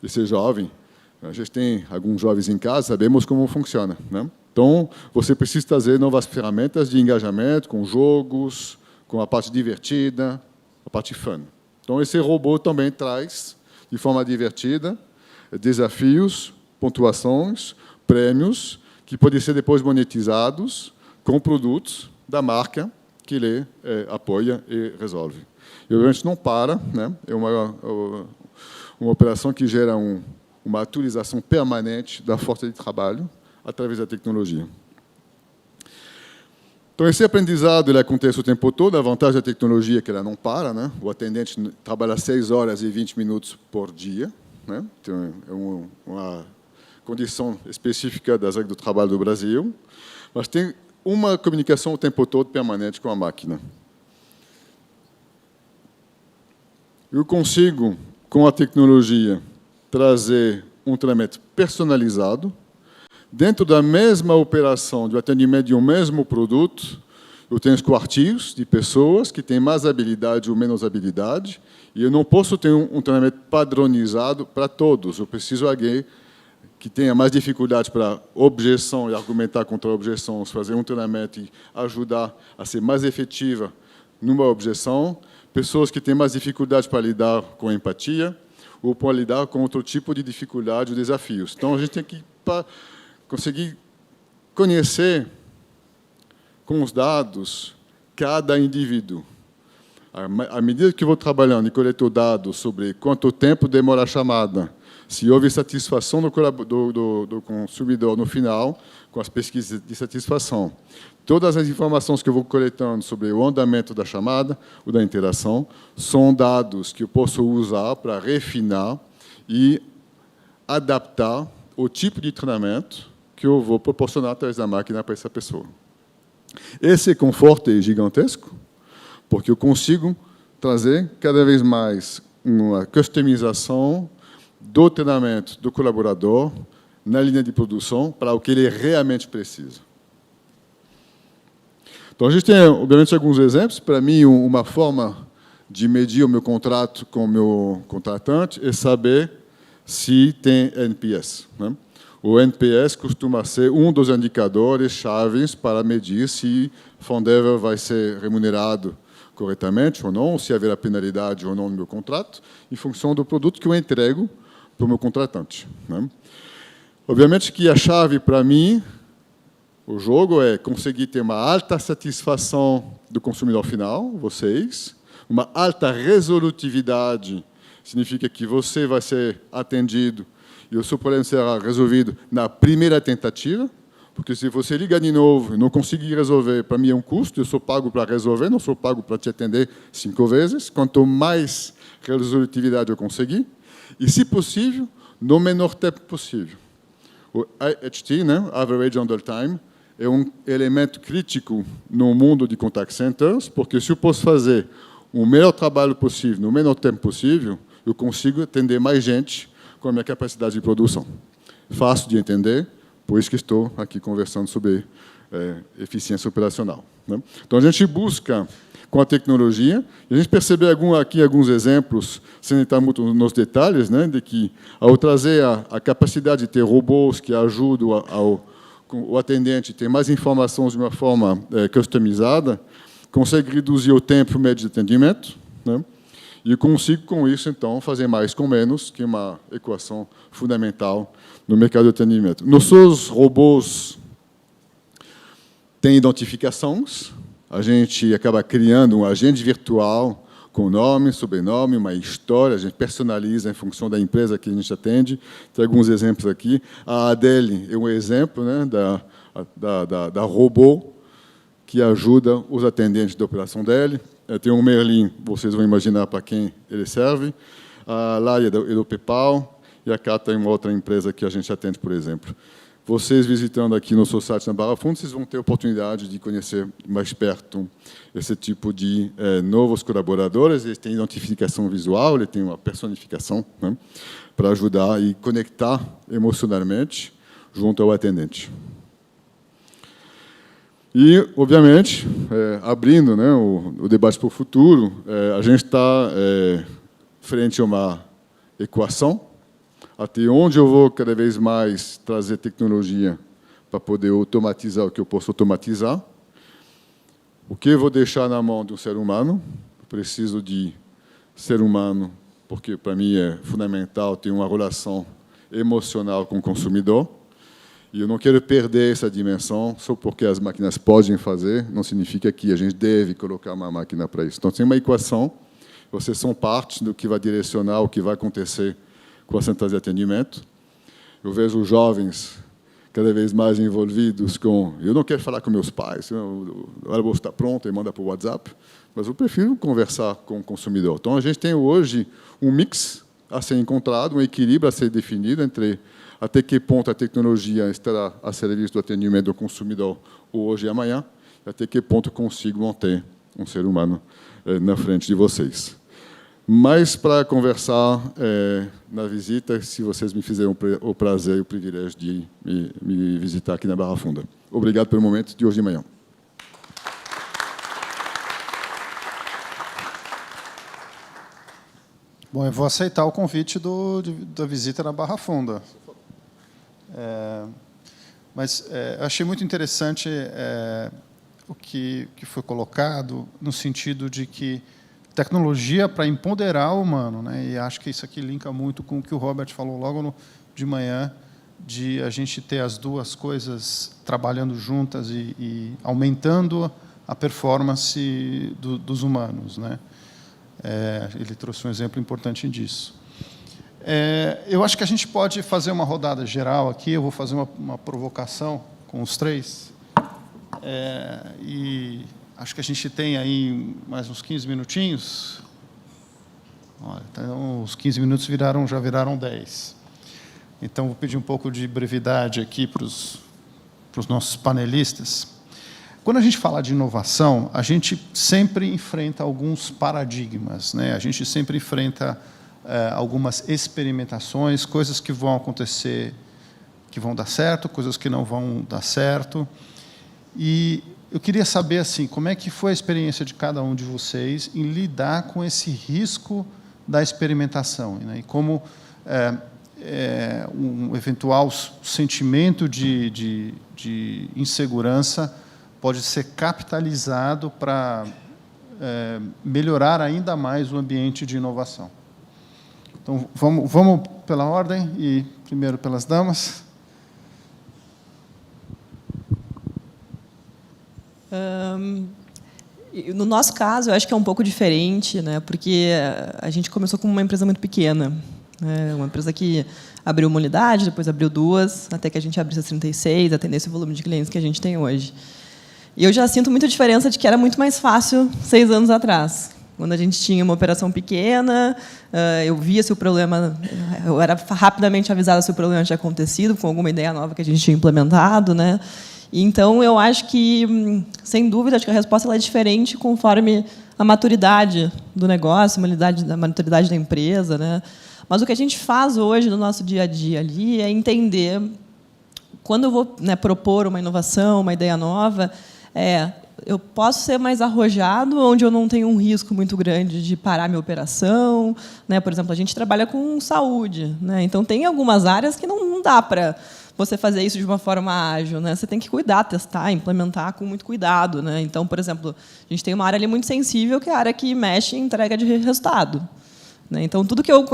S9: Esse jovem, a gente tem alguns jovens em casa, sabemos como funciona, né? Então, você precisa trazer novas ferramentas de engajamento, com jogos, com a parte divertida, a parte fun. Então, esse robô também traz, de forma divertida, desafios, pontuações, prêmios, que podem ser depois monetizados com produtos da marca que ele apoia e resolve. E, obviamente, não para, né? É uma operação que gera uma atualização permanente da força de trabalho através da tecnologia. Então, esse aprendizado ele acontece o tempo todo. A vantagem da tecnologia é que ela não para, né? O atendente trabalha 6 horas e 20 minutos por dia, né? Então, é uma condição específica das regras do trabalho do Brasil, mas tem uma comunicação o tempo todo permanente com a máquina. Eu consigo, com a tecnologia, trazer um treinamento personalizado. Dentro da mesma operação de atendimento de um mesmo produto, eu tenho os quartis de pessoas que têm mais habilidade ou menos habilidade, e eu não posso ter um treinamento padronizado para todos. Eu preciso de alguém que tenha mais dificuldade para objeção e argumentar contra a objeção, fazer um treinamento e ajudar a ser mais efetiva numa objeção, pessoas que têm mais dificuldade para lidar com empatia ou para lidar com outro tipo de dificuldade ou desafios. Então, a gente tem que conseguir conhecer com os dados cada indivíduo. À medida que eu vou trabalhando e coleto dados sobre quanto tempo demora a chamada, se houve satisfação do consumidor no final, com as pesquisas de satisfação, todas as informações que eu vou coletando sobre o andamento da chamada ou da interação são dados que eu posso usar para refinar e adaptar o tipo de treinamento que eu vou proporcionar através da máquina para essa pessoa. Esse conforto é gigantesco, porque eu consigo trazer cada vez mais uma customização do treinamento do colaborador na linha de produção para o que ele realmente precisa. Então, a gente tem, obviamente, alguns exemplos. Para mim, uma forma de medir o meu contrato com o meu contratante é saber se tem NPS, né? O NPS costuma ser um dos indicadores chaves para medir se o Fondever vai ser remunerado corretamente ou não, se haverá penalidade ou não no meu contrato, em função do produto que eu entrego para o meu contratante, né? Obviamente que a chave para mim, o jogo é conseguir ter uma alta satisfação do consumidor final, vocês, uma alta resolutividade, significa que você vai ser atendido e o seu problema será resolvido na primeira tentativa, porque se você liga de novo e não conseguir resolver, para mim é um custo, eu sou pago para resolver, não sou pago para te atender 5 vezes. Quanto mais resolutividade eu conseguir, e, se possível, no menor tempo possível. O AHT, né, Average Handle Time, é um elemento crítico no mundo de contact centers, porque se eu posso fazer o melhor trabalho possível, no menor tempo possível, eu consigo atender mais gente com a minha capacidade de produção. Fácil de entender, por isso que estou aqui conversando sobre eficiência operacional, né? Então, a gente busca, com a tecnologia, e a gente percebe aqui alguns exemplos, sem entrar muito nos detalhes, né, de que, ao trazer a capacidade de ter robôs que ajudam o atendente a ter mais informações de uma forma customizada, consegue reduzir o tempo médio de atendimento, né? E eu consigo, com isso, então, fazer mais com menos, que é uma equação fundamental no mercado de atendimento. Nossos robôs têm identificações, a gente acaba criando um agente virtual com nome, sobrenome, uma história, a gente personaliza em função da empresa que a gente atende. Tem alguns exemplos aqui. A Adele é um exemplo, né, da robô que ajuda os atendentes da operação dele. Tem um Merlin, vocês vão imaginar para quem ele serve. A Laia é do PayPal e a Cata é uma outra empresa que a gente atende, por exemplo. Vocês visitando aqui no seu site na Barra Funda, vocês vão ter a oportunidade de conhecer mais perto esse tipo de novos colaboradores. Eles têm identificação visual, eles têm uma personificação, né, para ajudar e conectar emocionalmente junto ao atendente. E, obviamente, abrindo, né, o debate para o futuro, a gente está frente a uma equação, até onde eu vou cada vez mais trazer tecnologia para poder automatizar o que eu posso automatizar, o que eu vou deixar na mão de um ser humano. Eu preciso de ser humano, porque, para mim, é fundamental ter uma relação emocional com o consumidor. E eu não quero perder essa dimensão só porque as máquinas podem fazer, não significa que a gente deve colocar uma máquina para isso. Então, tem uma equação, vocês são parte do que vai direcionar o que vai acontecer com a central de atendimento. Eu vejo os jovens cada vez mais envolvidos com... Eu não quero falar com meus pais, o almoço está pronto e manda para o WhatsApp, mas eu prefiro conversar com o consumidor. Então, a gente tem hoje um mix a ser encontrado, um equilíbrio a ser definido entre até que ponto a tecnologia estará a serviço do atendimento do consumidor hoje e amanhã, e até que ponto eu consigo manter um ser humano na frente de vocês. Mas, para conversar na visita, se vocês me fizerem o prazer e o privilégio de me visitar aqui na Barra Funda. Obrigado pelo momento de hoje de manhã.
S6: Bom, eu vou aceitar o convite da visita na Barra Funda. Mas achei muito interessante o que foi colocado, no sentido de que tecnologia para empoderar o humano, né? E acho que isso aqui linka muito com o que o Robert falou logo de manhã, de a gente ter as duas coisas trabalhando juntas e aumentando a performance dos humanos, né? Ele trouxe um exemplo importante disso. Eu acho que a gente pode fazer uma rodada geral aqui. Eu vou fazer uma provocação com os três. E acho que a gente tem aí mais uns 15 minutinhos. Olha, então, os 15 minutos já viraram 10. Então, vou pedir um pouco de brevidade aqui para os nossos panelistas. Quando a gente fala de inovação, a gente sempre enfrenta alguns paradigmas, né? A gente sempre enfrenta algumas experimentações, coisas que vão acontecer, que vão dar certo, coisas que não vão dar certo. E eu queria saber, assim, como é que foi a experiência de cada um de vocês em lidar com esse risco da experimentação, né? E como um eventual sentimento de insegurança pode ser capitalizado para melhorar ainda mais o ambiente de inovação. Então, vamos pela ordem, e primeiro pelas damas.
S8: No nosso caso, eu acho que é um pouco diferente, né? Porque a gente começou como uma empresa muito pequena, né? Uma empresa que abriu uma unidade, depois abriu 2, até que a gente abrisse as 36, atendesse o volume de clientes que a gente tem hoje. E eu já sinto muita diferença de que era muito mais fácil 6 anos atrás. Quando a gente tinha uma operação pequena, eu via se o problema... Eu era rapidamente avisada se o problema tinha acontecido, com alguma ideia nova que a gente tinha implementado, né? Então, eu acho que, sem dúvida, acho que a resposta ela é diferente conforme a maturidade do negócio, a maturidade da empresa, né? Mas o que a gente faz hoje no nosso dia a dia ali é entender, quando eu vou, né, propor uma inovação, uma ideia nova, eu posso ser mais arrojado, onde eu não tenho um risco muito grande de parar minha operação, né? Por exemplo, a gente trabalha com saúde, né? Então, tem algumas áreas que não dá para você fazer isso de uma forma ágil, né? Você tem que cuidar, testar, implementar com muito cuidado, né? Então, por exemplo, a gente tem uma área ali muito sensível, que é a área que mexe em entrega de resultado, né? Então, tudo que eu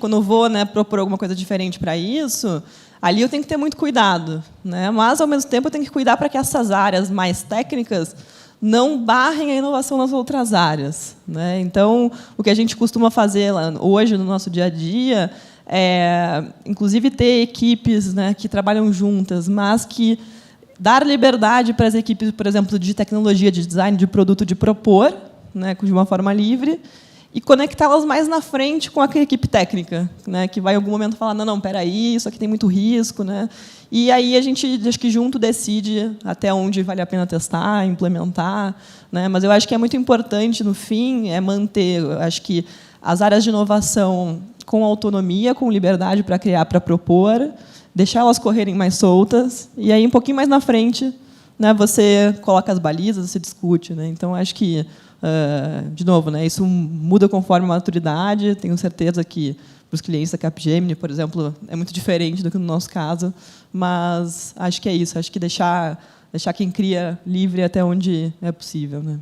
S8: quando eu vou, né, propor alguma coisa diferente para isso, ali eu tenho que ter muito cuidado, né? Mas, ao mesmo tempo, eu tenho que cuidar para que essas áreas mais técnicas não barrem a inovação nas outras áreas, né? Então, o que a gente costuma fazer lá, hoje, no nosso dia a dia, inclusive ter equipes, né, que trabalham juntas, mas que dar liberdade para as equipes, por exemplo, de tecnologia, de design, de produto, de propor, né, de uma forma livre, e conectá-las mais na frente com a equipe técnica, né, que vai em algum momento falar, não, espera aí, isso aqui tem muito risco, né? E aí a gente, acho que junto, decide até onde vale a pena testar, implementar, né? Mas eu acho que é muito importante, no fim, manter, eu acho que as áreas de inovação com autonomia, com liberdade para criar, para propor, deixar elas correrem mais soltas, e aí, um pouquinho mais na frente, né, você coloca as balizas, você discute, né? Então, acho que, de novo, né, isso muda conforme a maturidade. Tenho certeza que, para os clientes da Capgemini, por exemplo, é muito diferente do que no nosso caso, mas acho que é isso. Acho que deixar quem cria livre até onde é possível, né?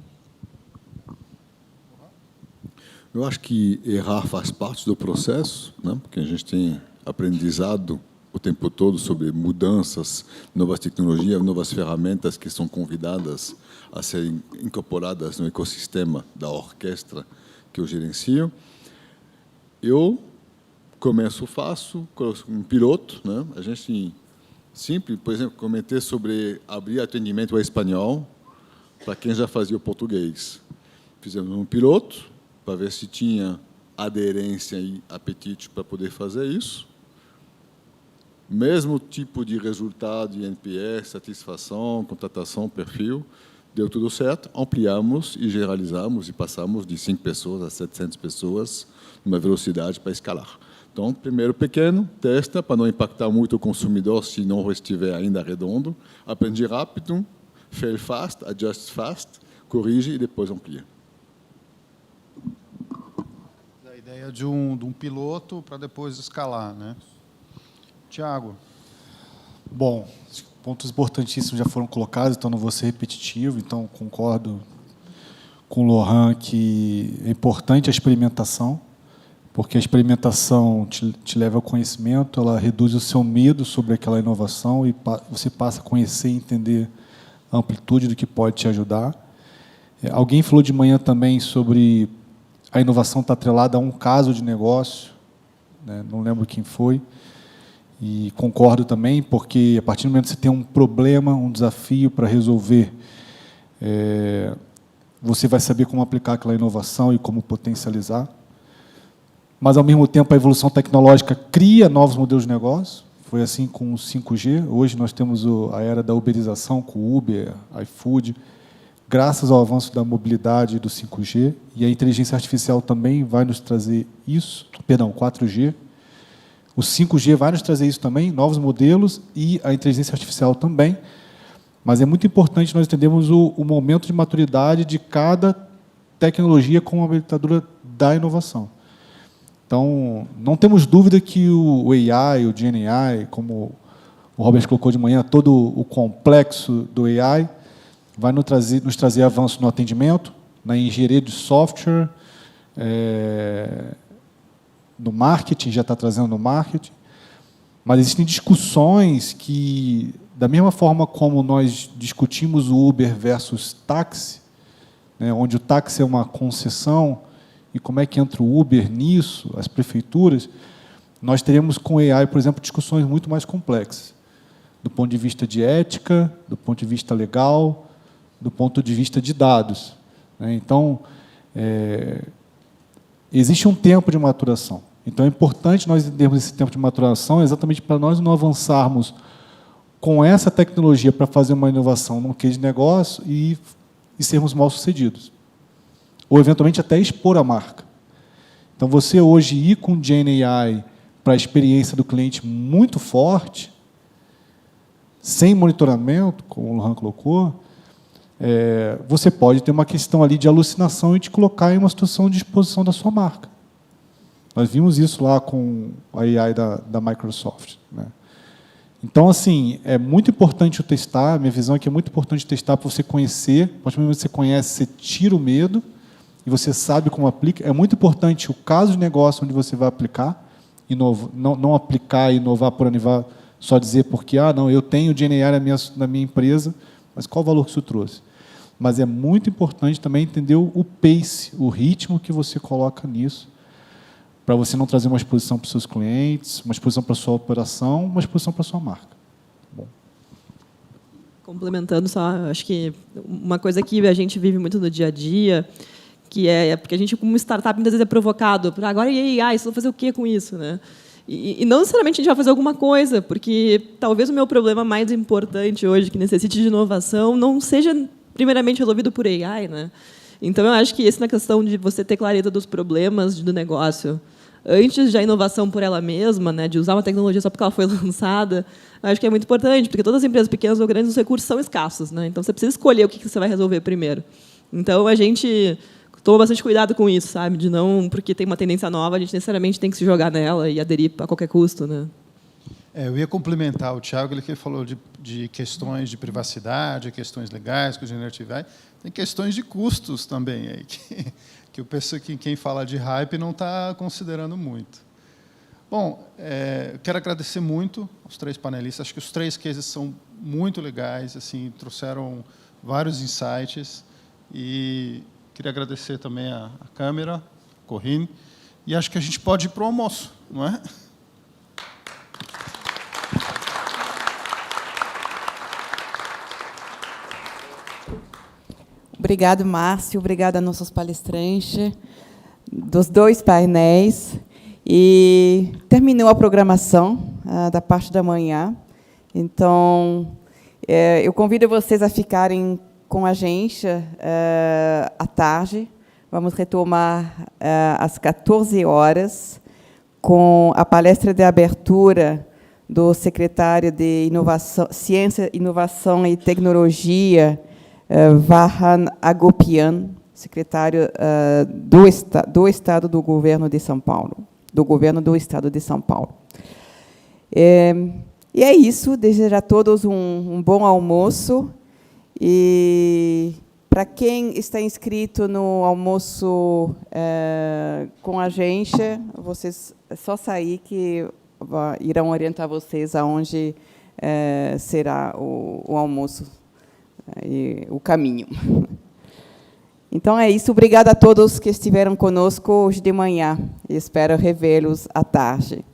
S9: Eu acho que errar faz parte do processo, né? Porque a gente tem aprendizado o tempo todo sobre mudanças, novas tecnologias, novas ferramentas que são convidadas a serem incorporadas no ecossistema da orquestra que eu gerencio. Eu faço um piloto, né? A gente sempre, por exemplo, comentei sobre abrir atendimento ao espanhol para quem já fazia o português. Fizemos um piloto para ver se tinha aderência e apetite para poder fazer isso. Mesmo tipo de resultado de NPS, satisfação, contratação, perfil, deu tudo certo, ampliamos e generalizamos e passamos de 5 pessoas a 700 pessoas numa velocidade para escalar. Então, primeiro pequeno, testa para não impactar muito o consumidor se não estiver ainda redondo, aprende rápido, fail fast, adjust fast, corrige e depois amplia.
S6: A ideia de um piloto para depois escalar, né? Tiago.
S7: Bom, pontos importantíssimos já foram colocados, então não vou ser repetitivo, então concordo com o Lohan que é importante a experimentação, porque a experimentação te leva ao conhecimento, ela reduz o seu medo sobre aquela inovação e você passa a conhecer e entender a amplitude do que pode te ajudar. Alguém falou de manhã também sobre a inovação estar atrelada a um caso de negócio, né? Não lembro quem foi, e concordo também, porque a partir do momento que você tem um problema, um desafio para resolver, você vai saber como aplicar aquela inovação e como potencializar. Mas, ao mesmo tempo, a evolução tecnológica cria novos modelos de negócio. Foi assim com o 5G. Hoje nós temos a era da uberização com o Uber, iFood, graças ao avanço da mobilidade do 5G. E a inteligência artificial também vai nos trazer isso. Perdão, 4G. O 5G vai nos trazer isso também, novos modelos, e a inteligência artificial também. Mas é muito importante nós entendermos o momento de maturidade de cada tecnologia como habilitadora da inovação. Então, não temos dúvida que o AI, o GenAI, como o Robert colocou de manhã, todo o complexo do AI, vai nos trazer avanço no atendimento, na engenharia de software, no marketing, já está trazendo no marketing, mas existem discussões que, da mesma forma como nós discutimos o Uber versus táxi, né, onde o táxi é uma concessão, e como é que entra o Uber nisso, as prefeituras, nós teremos com o AI, por exemplo, discussões muito mais complexas, do ponto de vista de ética, do ponto de vista legal, do ponto de vista de dados, né? Então, existe um tempo de maturação. Então, é importante nós entendermos esse tempo de maturação exatamente para nós não avançarmos com essa tecnologia para fazer uma inovação num case de negócio e sermos mal-sucedidos. Ou, eventualmente, até expor a marca. Então, você hoje ir com GenAI para a experiência do cliente muito forte, sem monitoramento, como o Lohan colocou, você pode ter uma questão ali de alucinação e te colocar em uma situação de exposição da sua marca. Nós vimos isso lá com a AI da Microsoft, né? Então, assim, é muito importante o testar. Minha visão é que é muito importante testar para você conhecer. A partir do momento que você conhece, você tira o medo e você sabe como aplica. É muito importante o caso de negócio onde você vai aplicar, não aplicar e inovar por inovar, só dizer porque, não, eu tenho GenAI na minha empresa, mas qual o valor que isso trouxe? Mas é muito importante também entender o pace, o ritmo que você coloca nisso, para você não trazer uma exposição para os seus clientes, uma exposição para a sua operação, uma exposição para a sua marca. Bom.
S8: Complementando só, acho que uma coisa que a gente vive muito no dia a dia, que é porque a gente, como startup, muitas vezes é provocado. Agora, e aí, vocês vão fazer o quê com isso? Né? E não necessariamente a gente vai fazer alguma coisa, porque talvez o meu problema mais importante hoje, que necessite de inovação, não seja primeiramente resolvido por AI. Né? Então, eu acho que isso na questão de você ter clareza dos problemas do negócio, antes da inovação por ela mesma, né, de usar uma tecnologia só porque ela foi lançada, acho que é muito importante, porque todas as empresas pequenas ou grandes, os recursos são escassos. Né? Então, você precisa escolher o que você vai resolver primeiro. Então, a gente toma bastante cuidado com isso, sabe? De não, porque tem uma tendência nova, a gente necessariamente tem que se jogar nela e aderir a qualquer custo. Né?
S6: Eu ia complementar o Thiago, ele que falou de questões de privacidade, questões legais com o Generative AI, tem questões de custos também aí, que eu penso que quem fala de hype não está considerando muito. Bom, eu quero agradecer muito aos 3 panelistas. Acho que os 3 cases são muito legais, assim, trouxeram vários insights. E queria agradecer também a câmera, a Corinne. E acho que a gente pode ir para o almoço, não é?
S1: Obrigado, Márcio. Obrigada a nossos palestrantes dos 2 painéis. E terminou a programação da parte da manhã. Então, eu convido vocês a ficarem com a gente à tarde. Vamos retomar às 14 horas com a palestra de abertura do secretário de Inovação, Ciência, Inovação e Tecnologia, Vahan Agopian, secretário do Estado do Governo de São Paulo, do Governo do Estado de São Paulo. E é isso, desejo a todos um bom almoço. E, para quem está inscrito no almoço com a gente, vocês é só sair que irão orientar vocês aonde será o almoço e o caminho. Então, é isso. Obrigada a todos que estiveram conosco hoje de manhã. Espero revê-los à tarde.